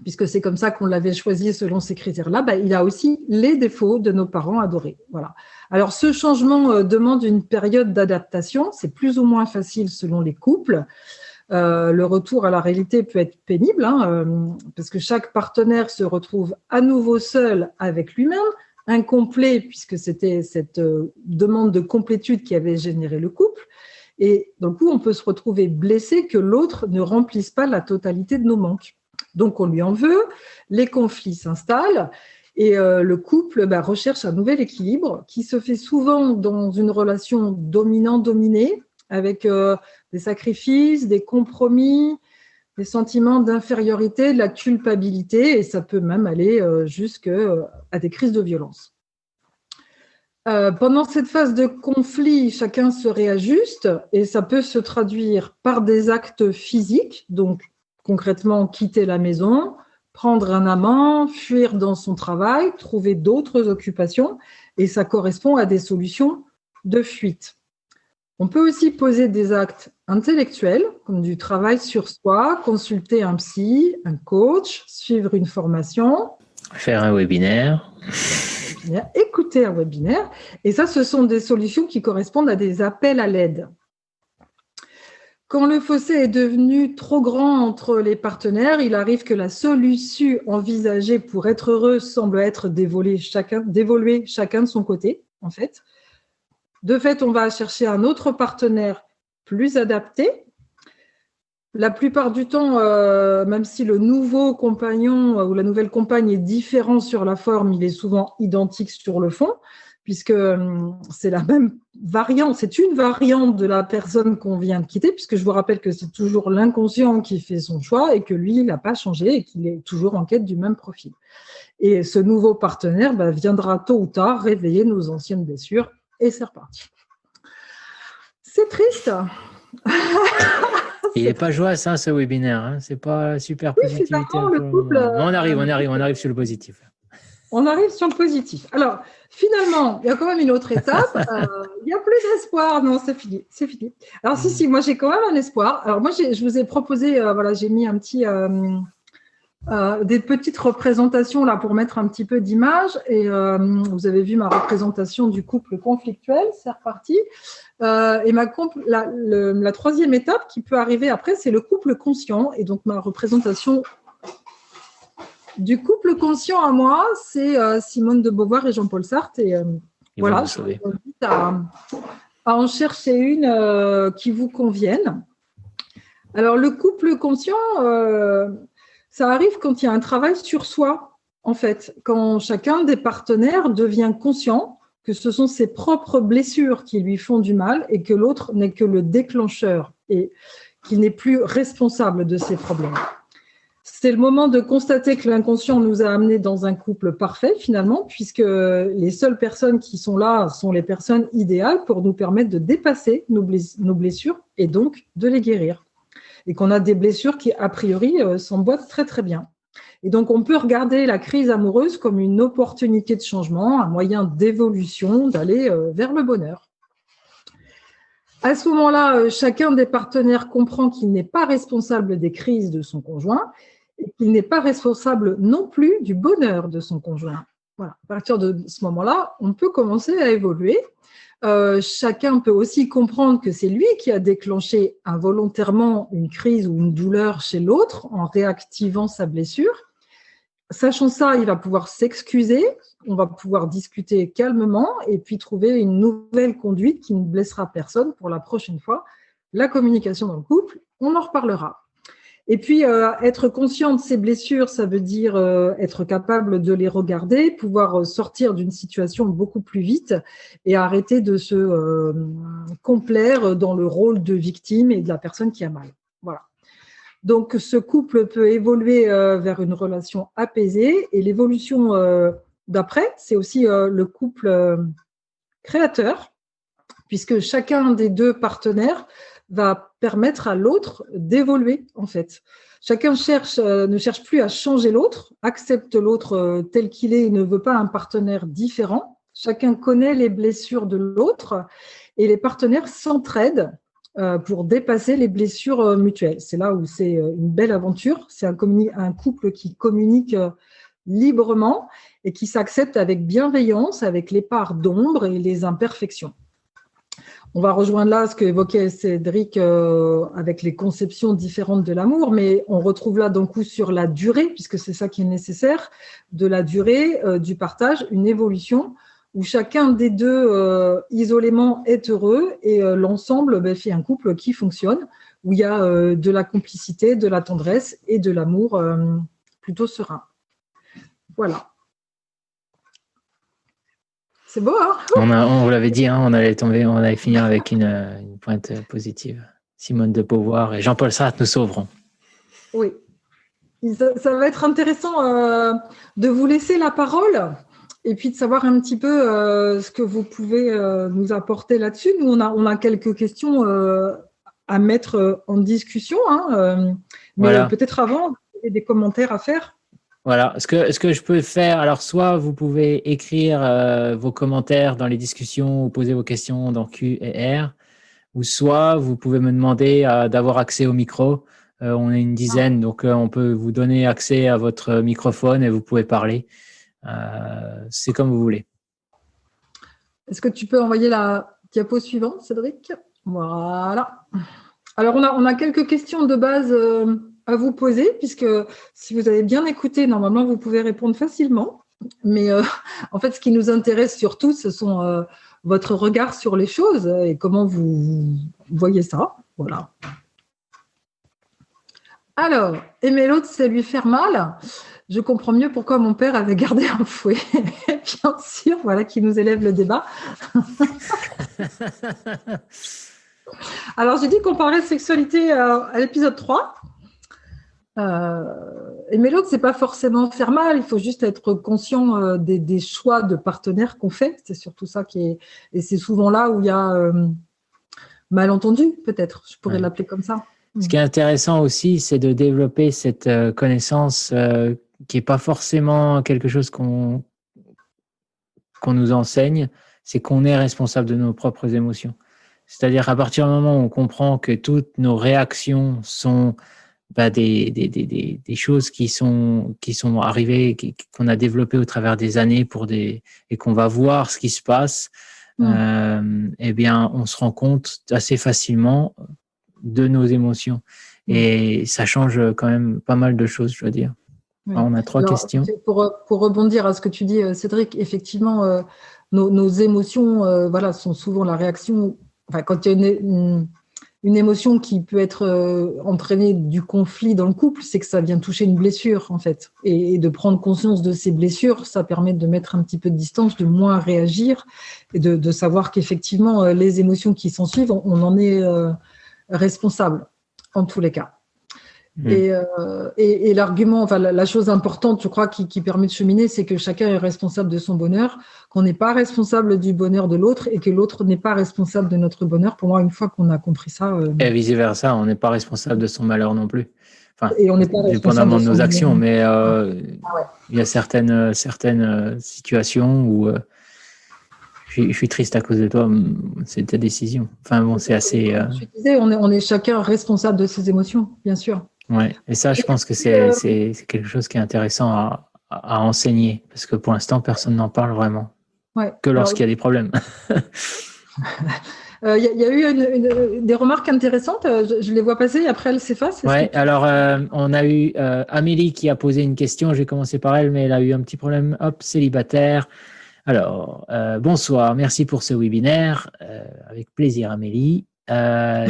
Puisque c'est comme ça qu'on l'avait choisi selon ces critères-là, il a aussi les défauts de nos parents adorés. Voilà. Alors, ce changement demande une période d'adaptation. C'est plus ou moins facile selon les couples. Le retour à la réalité peut être pénible, parce que chaque partenaire se retrouve à nouveau seul avec lui-même, incomplet, puisque c'était cette demande de complétude qui avait généré le couple. Et d'un coup, on peut se retrouver blessé que l'autre ne remplisse pas la totalité de nos manques. Donc, on lui en veut, les conflits s'installent et le couple recherche un nouvel équilibre qui se fait souvent dans une relation dominant-dominé avec des sacrifices, des compromis, des sentiments d'infériorité, de la culpabilité et ça peut même aller jusqu'à des crises de violence. Pendant cette phase de conflit, chacun se réajuste et ça peut se traduire par des actes physiques, donc concrètement quitter la maison, prendre un amant, fuir dans son travail, trouver d'autres occupations, et ça correspond à des solutions de fuite. On peut aussi poser des actes intellectuels, comme du travail sur soi, consulter un psy, un coach, suivre une formation. Faire un webinaire. Écouter un webinaire. Et ça, ce sont des solutions qui correspondent à des appels à l'aide. Quand le fossé est devenu trop grand entre les partenaires, il arrive que la solution envisagée pour être heureux semble être d'évoluer chacun de son côté, en fait. De fait, on va chercher un autre partenaire plus adapté. La plupart du temps, même si le nouveau compagnon ou la nouvelle compagne est différent sur la forme, il est souvent identique sur le fond, puisque c'est la même variante, c'est une variante de la personne qu'on vient de quitter, puisque je vous rappelle que c'est toujours l'inconscient qui fait son choix et que lui, il n'a pas changé et qu'il est toujours en quête du même profil. Et ce nouveau partenaire viendra tôt ou tard réveiller nos anciennes blessures et c'est reparti. C'est triste. Il n'est pas joyeux, ce webinaire. Hein. C'est pas super positivité. Le couple, on arrive sur le positif. On arrive sur le positif. Alors, finalement, il y a quand même une autre étape. Il n'y a plus d'espoir. Non, c'est fini. Alors, si, moi, j'ai quand même un espoir. Alors, moi, je vous ai proposé, j'ai mis un petit... des petites représentations là pour mettre un petit peu d'image et vous avez vu ma représentation du couple conflictuel, c'est reparti. Et la troisième étape qui peut arriver après, c'est le couple conscient. Et donc ma représentation du couple conscient à moi, c'est Simone de Beauvoir et Jean-Paul Sartre. Et voilà, je vous invite à en chercher une qui vous convienne. Alors le couple conscient, ça arrive quand il y a un travail sur soi, en fait, quand chacun des partenaires devient conscient que ce sont ses propres blessures qui lui font du mal et que l'autre n'est que le déclencheur et qu'il n'est plus responsable de ses problèmes. C'est le moment de constater que l'inconscient nous a amenés dans un couple parfait, finalement, puisque les seules personnes qui sont là sont les personnes idéales pour nous permettre de dépasser nos blessures et donc de les guérir. Et qu'on a des blessures qui, a priori, s'emboîtent très, très bien. Et donc, on peut regarder la crise amoureuse comme une opportunité de changement, un moyen d'évolution, d'aller vers le bonheur. À ce moment-là, chacun des partenaires comprend qu'il n'est pas responsable des crises de son conjoint et qu'il n'est pas responsable non plus du bonheur de son conjoint. Voilà. À partir de ce moment-là, on peut commencer à évoluer. Chacun peut aussi comprendre que c'est lui qui a déclenché involontairement une crise ou une douleur chez l'autre en réactivant sa blessure. Sachant ça, il va pouvoir s'excuser, on va pouvoir discuter calmement et puis trouver une nouvelle conduite qui ne blessera personne pour la prochaine fois. La communication dans le couple, on en reparlera. Et puis, être conscient de ses blessures, ça veut dire être capable de les regarder, pouvoir sortir d'une situation beaucoup plus vite et arrêter de se complaire dans le rôle de victime et de la personne qui a mal. Voilà. Donc, ce couple peut évoluer vers une relation apaisée et l'évolution d'après, c'est aussi le couple créateur, puisque chacun des deux partenaires va permettre à l'autre d'évoluer, en fait. Chacun ne cherche plus à changer l'autre, accepte l'autre tel qu'il est et ne veut pas un partenaire différent. Chacun connaît les blessures de l'autre et les partenaires s'entraident pour dépasser les blessures mutuelles. C'est là où c'est une belle aventure. C'est un couple qui communique librement et qui s'accepte avec bienveillance, avec les parts d'ombre et les imperfections. On va rejoindre là ce qu'évoquait Cédric avec les conceptions différentes de l'amour, mais on retrouve là d'un coup sur la durée, puisque c'est ça qui est nécessaire, de la durée du partage, une évolution où chacun des deux isolément est heureux et l'ensemble fait un couple qui fonctionne, où il y a de la complicité, de la tendresse et de l'amour plutôt serein. Voilà. C'est beau, hein? On vous l'avait dit, hein, on allait finir avec une pointe positive. Simone de Beauvoir et Jean-Paul Sartre nous sauveront. Oui. Ça va être intéressant de vous laisser la parole et puis de savoir un petit peu ce que vous pouvez nous apporter là-dessus. Nous, on a quelques questions à mettre en discussion, hein, mais Voilà. peut-être avant, vous avez des commentaires à faire. Voilà. Ce que je peux faire, alors soit vous pouvez écrire vos commentaires dans les discussions ou poser vos questions dans Q&R, ou soit vous pouvez me demander d'avoir accès au micro. On est une dizaine, donc on peut vous donner accès à votre microphone et vous pouvez parler. C'est comme vous voulez. Est-ce que tu peux envoyer la diapo suivante, Cédric? Voilà. Alors, on a quelques questions de base à vous poser, puisque si vous avez bien écouté, normalement, vous pouvez répondre facilement. Mais en fait, ce qui nous intéresse surtout, ce sont votre regard sur les choses et comment vous voyez ça. Voilà. Alors, aimer l'autre, c'est lui faire mal. Je comprends mieux pourquoi mon père avait gardé un fouet. Bien sûr, voilà qui nous élève le débat. Alors, j'ai dit qu'on parlait de sexualité à l'épisode 3. Aimer l'autre, c'est pas forcément faire mal, il faut juste être conscient des choix de partenaires qu'on fait. C'est surtout ça qui est. Et c'est souvent là où il y a malentendu, peut-être. Je pourrais l'appeler comme ça. Ce qui est intéressant aussi, c'est de développer cette connaissance qui n'est pas forcément quelque chose qu'on nous enseigne, c'est qu'on est responsable de nos propres émotions. C'est-à-dire qu'à partir du moment où on comprend que toutes nos réactions sont des choses qui sont arrivées, qu'on a développées au travers des années et qu'on va voir ce qui se passe, eh bien, on se rend compte assez facilement de nos émotions. Et ça change quand même pas mal de choses, je dois dire. Oui. On a 3 questions. Pour rebondir à ce que tu dis, Cédric, effectivement, nos émotions sont souvent la réaction. Enfin, quand il y a une émotion qui peut être entraînée du conflit dans le couple, c'est que ça vient toucher une blessure, en fait. Et de prendre conscience de ces blessures, ça permet de mettre un petit peu de distance, de moins réagir et de savoir qu'effectivement, les émotions qui s'en suivent, on en est responsable, en tous les cas. Et l'argument, enfin la chose importante, je crois, qui permet de cheminer, c'est que chacun est responsable de son bonheur, qu'on n'est pas responsable du bonheur de l'autre et que l'autre n'est pas responsable de notre bonheur. Pour moi, une fois qu'on a compris ça… Et vice-versa, on n'est pas responsable de son malheur non plus. Enfin, et on n'est pas dépendamment de nos actions, mais ouais. Il y a certaines situations où je suis triste à cause de toi, c'est ta décision. Enfin bon, c'est assez… Je disais, on est chacun responsable de ses émotions, bien sûr. Ouais, et ça, je pense que c'est quelque chose qui est intéressant à enseigner, parce que pour l'instant, personne n'en parle vraiment, que lorsqu'il y a des problèmes. Il y a eu des remarques intéressantes, je les vois passer, et après elles s'effacent. Oui, alors on a eu Amélie qui a posé une question, je vais commencer par elle, mais elle a eu un petit problème, hop, célibataire. Alors, bonsoir, merci pour ce webinaire, avec plaisir Amélie.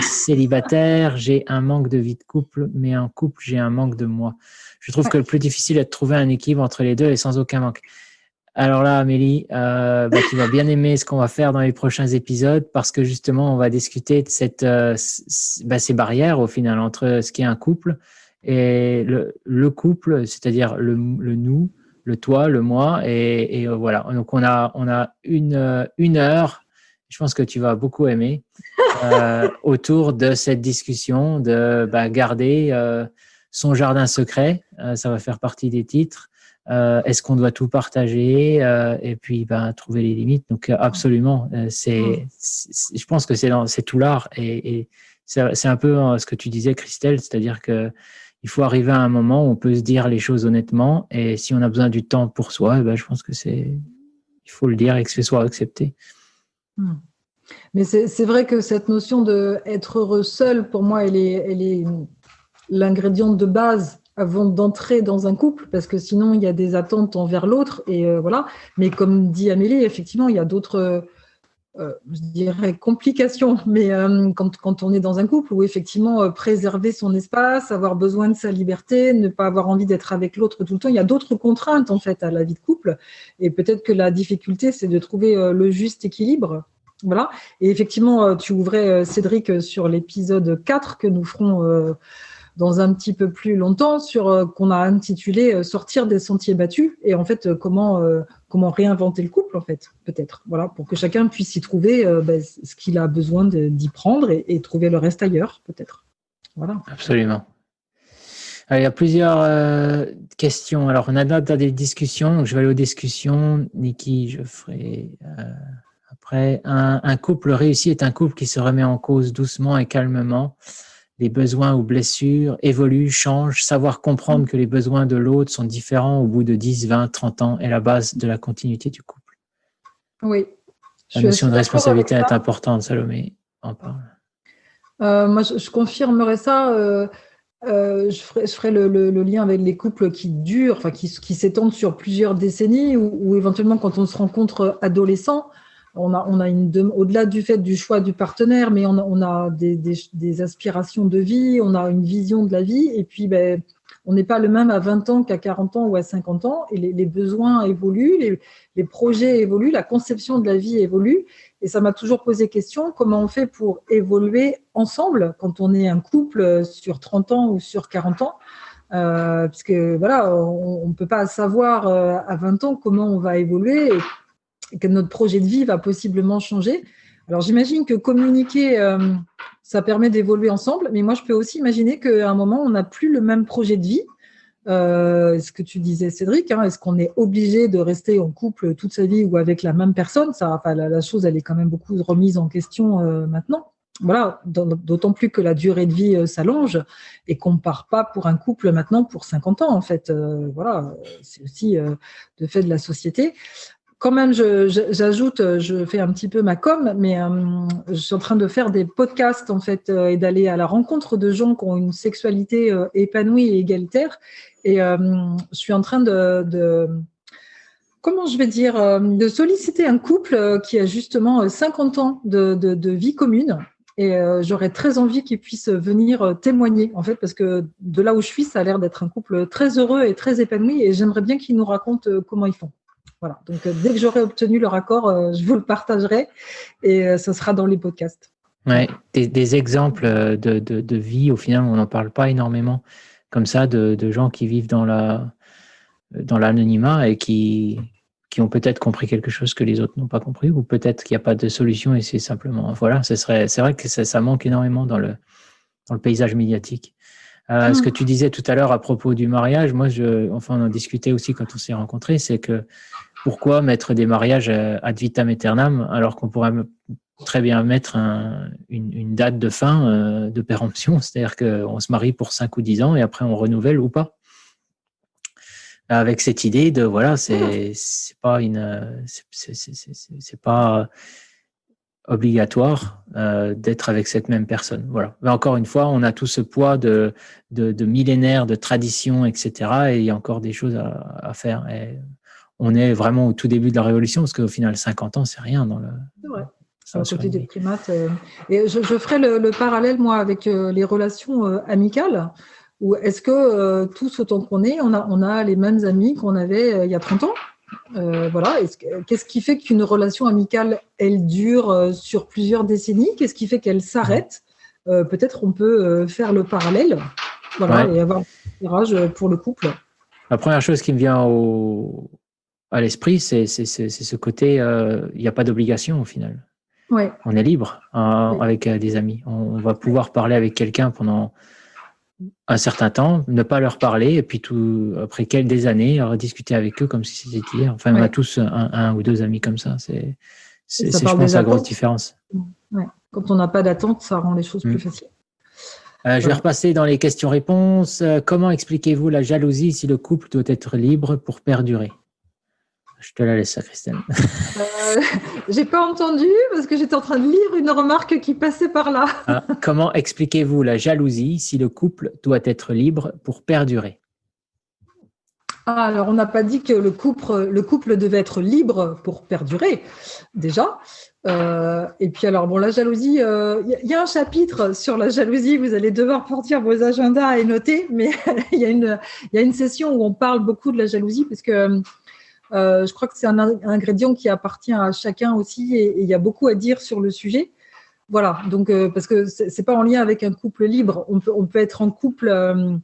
Célibataire, j'ai un manque de vie de couple, mais en couple, j'ai un manque de moi. Je trouve que le plus difficile est de trouver un équilibre entre les deux et sans aucun manque. Alors là, Amélie, tu vas bien aimer ce qu'on va faire dans les prochains épisodes parce que justement, on va discuter de ces barrières au final entre ce qui est un couple et le couple, c'est-à-dire le nous, le toi, le moi, et voilà. Donc on a une heure. Je pense que tu vas beaucoup aimer autour de cette discussion de garder son jardin secret. Ça va faire partie des titres. Est-ce qu'on doit tout partager et puis trouver les limites. Donc absolument, je pense que c'est tout l'art et c'est un peu ce que tu disais, Christelle, c'est-à-dire que il faut arriver à un moment où on peut se dire les choses honnêtement et si on a besoin du temps pour soi, je pense que il faut le dire et que ce soit accepté. Mais c'est vrai que cette notion d'être heureux seul, pour moi, elle est l'ingrédient de base avant d'entrer dans un couple, parce que sinon, il y a des attentes envers l'autre, et voilà. Mais comme dit Amélie, effectivement, il y a d'autres, je dirais, complications. Mais quand on est dans un couple où, effectivement, préserver son espace, avoir besoin de sa liberté, ne pas avoir envie d'être avec l'autre tout le temps, il y a d'autres contraintes, en fait, à la vie de couple. Et peut-être que la difficulté, c'est de trouver le juste équilibre. Voilà. Et effectivement, tu ouvrais, Cédric, sur l'épisode 4 que nous ferons dans un petit peu plus longtemps qu'on a intitulé Sortir des sentiers battus et en fait comment réinventer le couple en fait peut-être voilà pour que chacun puisse y trouver ce qu'il a besoin d'y prendre et trouver le reste ailleurs peut-être voilà. Absolument. Alors, il y a plusieurs questions. Alors on a des discussions, donc je vais aller aux discussions. Niki, je ferai après. Un couple réussi est un couple qui se remet en cause doucement et calmement. Les besoins ou blessures évoluent, changent. Savoir comprendre que les besoins de l'autre sont différents au bout de 10, 20, 30 ans est la base de la continuité du couple. Oui. La notion de responsabilité est importante, Salomé en parle. Moi, je confirmerais ça. Je ferai le lien avec les couples qui durent, enfin qui s'étendent sur plusieurs décennies ou éventuellement quand on se rencontre adolescent. On a au-delà du fait du choix du partenaire, mais on a des aspirations de vie, on a une vision de la vie, et puis on n'est pas le même à 20 ans qu'à 40 ans ou à 50 ans, et les besoins évoluent, les projets évoluent, la conception de la vie évolue, et ça m'a toujours posé question, comment on fait pour évoluer ensemble quand on est un couple sur 30 ans ou sur 40 ans, puisque voilà, on ne peut pas savoir à 20 ans comment on va évoluer, et que notre projet de vie va possiblement changer. Alors, j'imagine que communiquer, ça permet d'évoluer ensemble, mais moi, je peux aussi imaginer qu'à un moment, on n'a plus le même projet de vie. Ce que tu disais, Cédric, est-ce qu'on est obligé de rester en couple toute sa vie ou avec la même personne ? La chose, elle est quand même beaucoup remise en question maintenant. Voilà, d'autant plus que la durée de vie s'allonge et qu'on ne part pas pour un couple maintenant pour 50 ans, en fait. Voilà, c'est aussi le fait de la société. Quand même, j'ajoute, je fais un petit peu ma com, mais je suis en train de faire des podcasts en fait et d'aller à la rencontre de gens qui ont une sexualité épanouie et égalitaire. Et je suis en train comment je vais dire, de solliciter un couple qui a justement 50 ans de vie commune. Et j'aurais très envie qu'ils puissent venir témoigner, en fait, parce que de là où je suis, ça a l'air d'être un couple très heureux et très épanoui. Et j'aimerais bien qu'ils nous racontent comment ils font. Voilà, donc dès que j'aurai obtenu leur accord, je vous le partagerai et ce sera dans les podcasts. Ouais, des exemples de vie, au final, on n'en parle pas énormément, comme ça, de gens qui vivent dans l'anonymat et qui ont peut-être compris quelque chose que les autres n'ont pas compris, ou peut-être qu'il n'y a pas de solution et c'est simplement, voilà, c'est vrai que ça manque énormément dans le paysage médiatique. Ce que tu disais tout à l'heure à propos du mariage, moi, on en discutait aussi quand on s'est rencontrés, c'est que pourquoi mettre des mariages ad vitam aeternam alors qu'on pourrait très bien mettre une date de fin, de péremption, c'est-à-dire qu'on se marie pour 5 ou 10 ans et après on renouvelle ou pas. Avec cette idée de voilà, c'est pas obligatoire d'être avec cette même personne. Voilà. Mais encore une fois, on a tout ce poids de millénaires de traditions, etc. Et il y a encore des choses à faire. Et on est vraiment au tout début de la révolution, parce qu'au final, 50 ans, c'est rien dans le. C'est vrai. À côté des primates. Et je ferai le parallèle, moi, avec les relations amicales. Ou est-ce que tous, autant qu'on est, on a les mêmes amis qu'on avait il y a 30 ans ? Voilà. Qu'est-ce qui fait qu'une relation amicale, elle dure sur plusieurs décennies ? Qu'est-ce qui fait qu'elle s'arrête ? Peut-être on peut faire le parallèle, voilà, et avoir un tirage pour le couple. La première chose qui me vient à l'esprit, c'est ce côté, il n'y a pas d'obligation au final. Ouais. On est libre avec des amis. On va pouvoir parler avec quelqu'un pendant un certain temps, ne pas leur parler, et puis après des années, discuter avec eux comme si c'était hier. Enfin, on a tous un ou deux amis comme ça. C'est je pense, la grosse différence. Ouais. Quand on n'a pas d'attente, ça rend les choses plus faciles. Je vais repasser dans les questions-réponses. Comment expliquez-vous la jalousie si le couple doit être libre pour perdurer ? Je te la laisse, ça, Christelle. J'ai pas entendu parce que j'étais en train de lire une remarque qui passait par là. Comment expliquez-vous la jalousie si le couple doit être libre pour perdurer ? Alors, on n'a pas dit que le couple devait être libre pour perdurer, déjà. Et puis, alors, bon, la jalousie, il y a un chapitre sur la jalousie, vous allez devoir porter vos agendas et noter, mais il y a une session où on parle beaucoup de la jalousie parce que je crois que c'est un ingrédient qui appartient à chacun aussi et il y a beaucoup à dire sur le sujet. Voilà, donc parce que c'est pas en lien avec un couple libre. On peut être en couple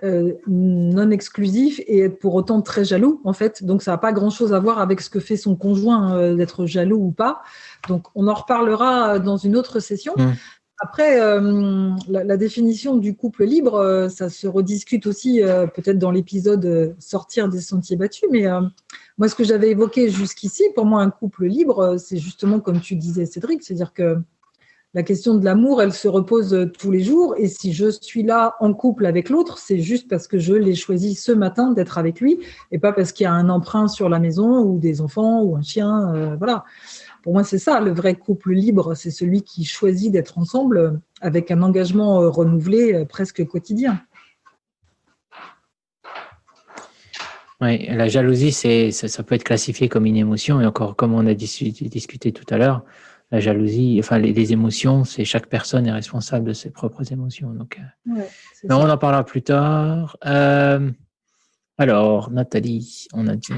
non exclusif et être pour autant très jaloux, en fait. Donc, ça n'a pas grand-chose à voir avec ce que fait son conjoint, d'être jaloux ou pas. Donc, on en reparlera dans une autre session. Après, la définition du couple libre, ça se rediscute aussi peut-être dans l'épisode Sortir des sentiers battus. Mais moi, ce que j'avais évoqué jusqu'ici, pour moi, un couple libre, c'est justement comme tu disais, Cédric, c'est-à-dire que la question de l'amour, elle se repose tous les jours. Et si je suis là en couple avec l'autre, c'est juste parce que je l'ai choisi ce matin d'être avec lui et pas parce qu'il y a un emprunt sur la maison ou des enfants ou un chien. Voilà. Pour moi, c'est ça, le vrai couple libre, c'est celui qui choisit d'être ensemble avec un engagement renouvelé presque quotidien. Oui, la jalousie, ça peut être classifié comme une émotion. Et encore, comme on a discuté tout à l'heure, la jalousie, enfin les émotions, c'est chaque personne est responsable de ses propres émotions. Donc, on en parlera plus tard. Alors, Nathalie, on a dit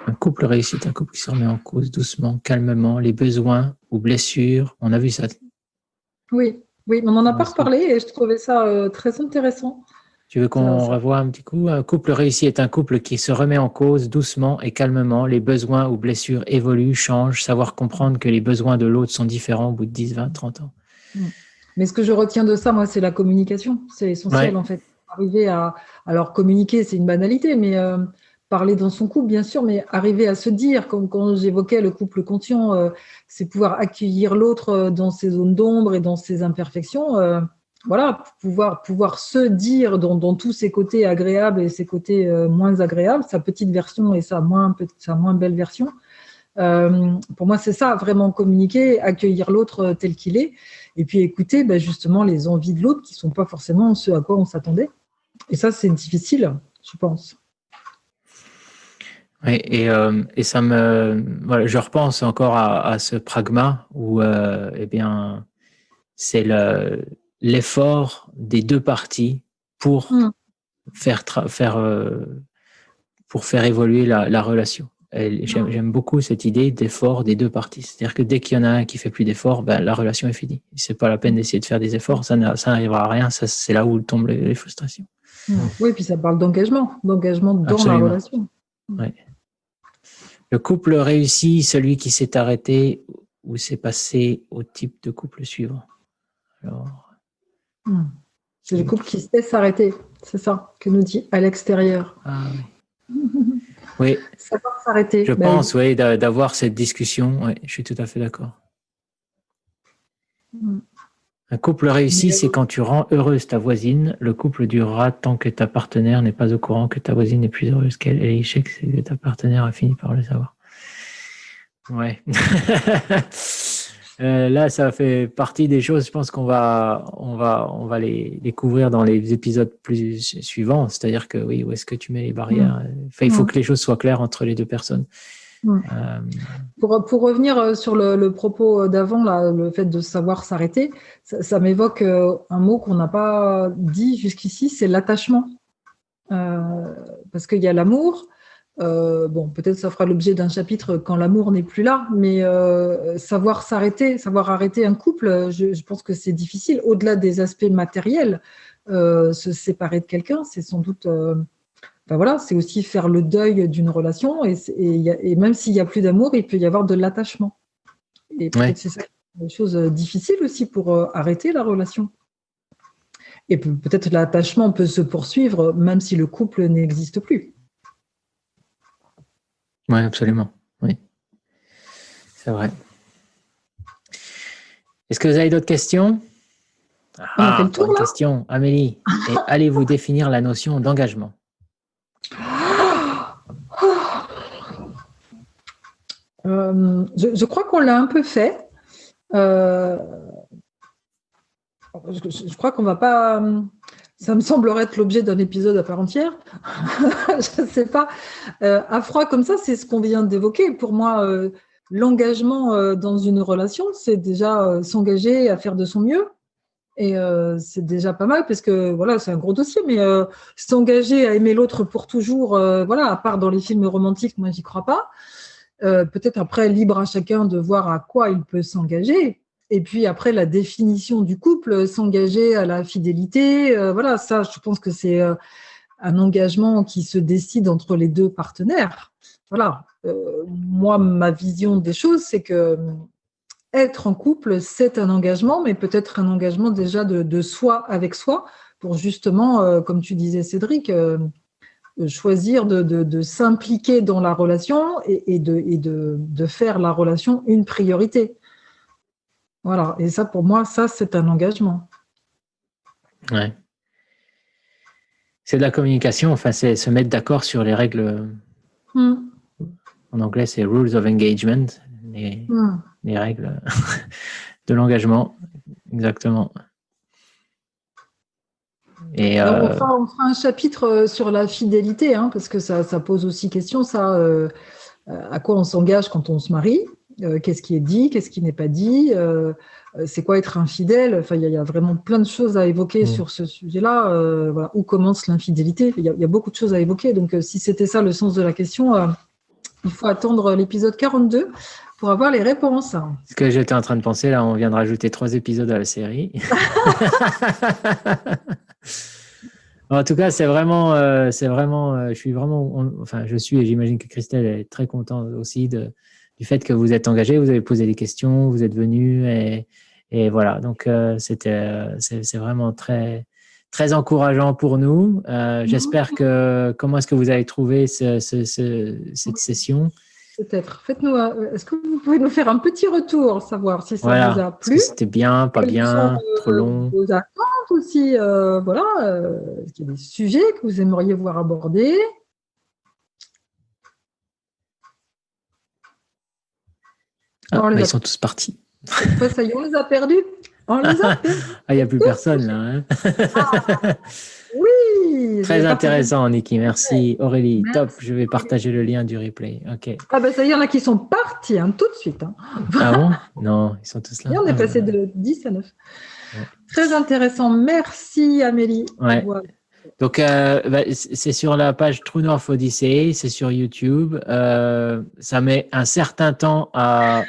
un couple réussi, un couple qui se remet en cause doucement, calmement, les besoins ou blessures. On a vu ça. Oui, on n'en a pas reparlé et je trouvais ça très intéressant. Tu veux qu'on revoie un petit coup? Un couple réussi est un couple qui se remet en cause doucement et calmement. Les besoins ou blessures évoluent, changent, savoir comprendre que les besoins de l'autre sont différents au bout de 10, 20, 30 ans. Mais ce que je retiens de ça, moi, c'est la communication. C'est essentiel, en fait. Arriver à… Alors, communiquer, c'est une banalité, mais parler dans son couple, bien sûr, mais arriver à se dire, comme quand j'évoquais le couple conscient, c'est pouvoir accueillir l'autre dans ses zones d'ombre et dans ses imperfections. Voilà, pouvoir se dire dans tous ses côtés agréables et ses côtés moins agréables, sa petite version et sa moins belle version. Pour moi, c'est ça, vraiment communiquer, accueillir l'autre tel qu'il est, et puis écouter justement les envies de l'autre qui ne sont pas forcément ce à quoi on s'attendait. Et ça, c'est difficile, je pense. Oui, et ça me… Voilà, je repense encore à ce pragma où, c'est l'effort des deux parties pour pour faire évoluer la relation. J'aime beaucoup cette idée d'effort des deux parties. C'est-à-dire que dès qu'il y en a un qui fait plus d'efforts, la relation est finie. C'est pas la peine d'essayer de faire des efforts, ça n'arrivera à rien. C'est là où tombent les frustrations. Oui, puis ça parle d'engagement dans la relation. Ouais. Le couple réussi, celui qui s'est arrêté ou s'est passé au type de couple suivant. Alors, c'est le couple qui sait s'arrêter, c'est ça que nous dit à l'extérieur. Ah, oui. Savoir s'arrêter. Je pense, oui, d'avoir cette discussion. Oui, je suis tout à fait d'accord. Un couple réussi, c'est quand tu rends heureuse ta voisine. Le couple durera tant que ta partenaire n'est pas au courant que ta voisine est plus heureuse qu'elle. Et l'échec, c'est que ta partenaire a fini par le savoir. Ouais. Là, ça fait partie des choses, je pense qu'on va les couvrir dans les épisodes plus suivants. C'est-à-dire que oui, où est-ce que tu mets les barrières? Enfin, il faut que les choses soient claires entre les deux personnes. Pour revenir sur le propos d'avant, là, le fait de savoir s'arrêter, ça m'évoque un mot qu'on n'a pas dit jusqu'ici, c'est l'attachement. Parce qu'il y a l'amour. Peut-être ça fera l'objet d'un chapitre quand l'amour n'est plus là, mais savoir s'arrêter, savoir arrêter un couple, je pense que c'est difficile. Au-delà des aspects matériels, se séparer de quelqu'un, c'est sans doute… c'est aussi faire le deuil d'une relation et même s'il n'y a plus d'amour, il peut y avoir de l'attachement. Et peut-être c'est ça une chose difficile aussi pour arrêter la relation. Et peut-être l'attachement peut se poursuivre même si le couple n'existe plus. Oui, absolument. Oui, c'est vrai. Est-ce que vous avez d'autres questions? Une question, Amélie. Et allez-vous définir la notion d'engagement? Je crois qu'on l'a un peu fait. Je crois qu'on va pas… Ça me semblerait être l'objet d'un épisode à part entière. Je ne sais pas. À froid comme ça, c'est ce qu'on vient d'évoquer. Pour moi, l'engagement dans une relation, c'est déjà s'engager à faire de son mieux. Et c'est déjà pas mal parce que voilà, c'est un gros dossier, mais s'engager à aimer l'autre pour toujours, à part dans les films romantiques, moi j'y crois pas. Peut-être après, libre à chacun de voir à quoi il peut s'engager. Et puis après, la définition du couple, s'engager à la fidélité, voilà, ça, je pense que c'est un engagement qui se décide entre les deux partenaires. Voilà. Moi, ma vision des choses, c'est que être en couple, c'est un engagement, mais peut-être un engagement déjà de soi avec soi, pour justement, comme tu disais, Cédric, choisir de s'impliquer dans la relation et de faire la relation une priorité. Voilà. Et ça, pour moi, ça, c'est un engagement. Ouais. C'est de la communication, enfin, c'est se mettre d'accord sur les règles. En anglais, c'est rules of engagement, les règles de l'engagement, exactement. Et on fera un chapitre sur la fidélité, hein, parce que ça pose aussi question, ça, à quoi on s'engage quand on se marie, qu'est-ce qui est dit, qu'est-ce qui n'est pas dit, c'est quoi être infidèle, enfin, il y a vraiment plein de choses à évoquer sur ce sujet-là, voilà, où commence l'infidélité, il y a beaucoup de choses à évoquer, donc si c'était ça le sens de la question, il faut attendre l'épisode 42 pour avoir les réponses. Ce que j'étais en train de penser, là, on vient de rajouter 3 épisodes à la série. En tout cas, je suis et j'imagine que Christelle est très contente aussi du fait que vous êtes engagé, vous avez posé des questions, vous êtes venu et voilà. Donc, c'est vraiment très, très encourageant pour nous. J'espère comment est-ce que vous avez trouvé cette session? Peut-être. Est-ce que vous pouvez nous faire un petit retour, savoir si ça vous a plu? Est-ce que c'était bien, pas bien, trop long? Vos attentes aussi, voilà. Est-ce qu'il y a des sujets que vous aimeriez voir abordés? Ils sont tous partis. Ça y est, on les a perdus. On les a perdus. Il n'y a plus personne là. Hein. Oui. Très intéressant, Niki. Merci. Aurélie, merci. Top. Je vais partager le lien du replay. Ok. Ah ben ça y est, il y en a qui sont partis tout de suite. Hein. Ah bon? Non, ils sont tous là. Et on est passé de 10 à 9. Ouais. Très intéressant. Merci, Amélie. Ouais. Voilà. Donc, c'est sur la page True North Odyssey, c'est sur YouTube. Ça met un certain temps à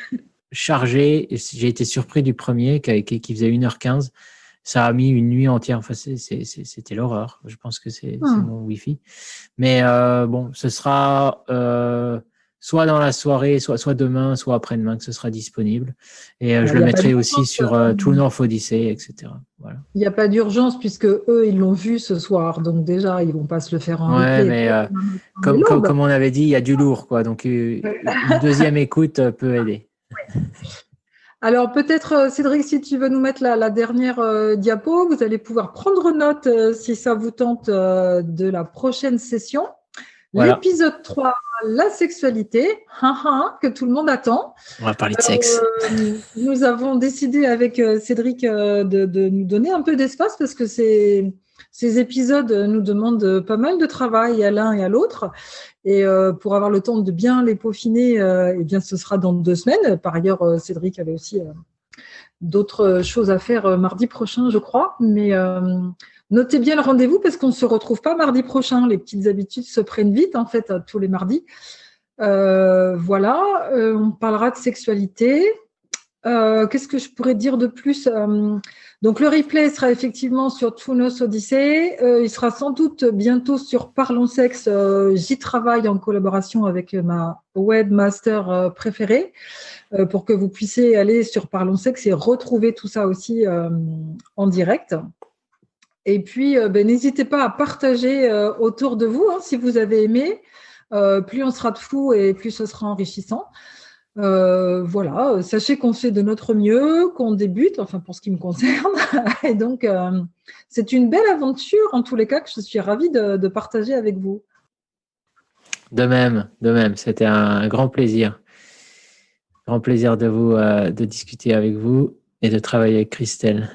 charger. J'ai été surpris du premier qui faisait 1h15. Ça a mis une nuit entière. Enfin, c'était l'horreur. Je pense que c'est mon Wi-Fi. Mais bon, ce sera soit dans la soirée, soit demain, soit après-demain que ce sera disponible. Et je le mettrai aussi sur True North Odyssey, etc. Voilà. Il n'y a pas d'urgence puisque eux, ils l'ont vu ce soir. Donc déjà, ils ne vont pas se le faire en replay. Mais comme on avait dit, il y a du lourd, quoi. Donc une deuxième écoute peut aider. Alors peut-être, Cédric, si tu veux nous mettre la dernière diapo, vous allez pouvoir prendre note si ça vous tente de la prochaine session. Voilà. L'épisode 3, la sexualité, que tout le monde attend. On va parler de sexe. Nous avons décidé avec Cédric de nous donner un peu d'espace parce que ces épisodes nous demandent pas mal de travail à l'un et à l'autre. Et pour avoir le temps de bien les peaufiner, eh bien, ce sera dans 2 semaines. Par ailleurs, Cédric avait aussi d'autres choses à faire mardi prochain, je crois. Mais notez bien le rendez-vous parce qu'on ne se retrouve pas mardi prochain. Les petites habitudes se prennent vite, en fait, tous les mardis. Voilà, on parlera de sexualité. Qu'est-ce que je pourrais dire de plus? Donc, le replay sera effectivement sur True North Odyssey. Il sera sans doute bientôt sur Parlons Sexe. J'y travaille en collaboration avec ma webmaster préférée pour que vous puissiez aller sur Parlons Sexe et retrouver tout ça aussi en direct. Et puis, n'hésitez pas à partager autour de vous si vous avez aimé. Plus on sera de fous et plus ce sera enrichissant. Voilà, sachez qu'on fait de notre mieux, qu'on débute, enfin pour ce qui me concerne. Et donc, c'est une belle aventure en tous les cas que je suis ravie de partager avec vous. De même, c'était un grand plaisir. Grand plaisir de discuter avec vous et de travailler avec Christelle.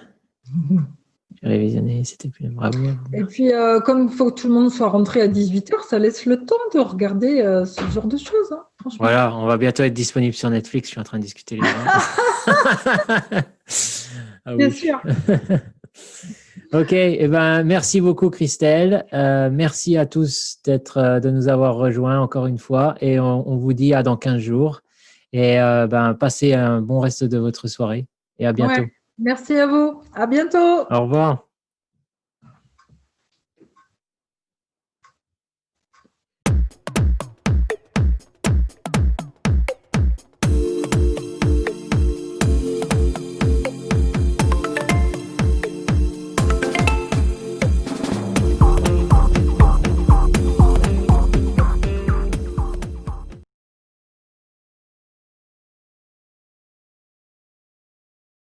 J'ai révisionné, c'était plus bravo. Et puis, comme il faut que tout le monde soit rentré à 18h, ça laisse le temps de regarder ce genre de choses. Franchement. Voilà, on va bientôt être disponible sur Netflix. Je suis en train de discuter les gens. Bien sûr. Ok, merci beaucoup Christelle. Merci à tous de nous avoir rejoints encore une fois. Et on vous dit à dans 15 jours. Et passez un bon reste de votre soirée. et à Ouais. bientôt. Merci à vous. À bientôt. Au revoir.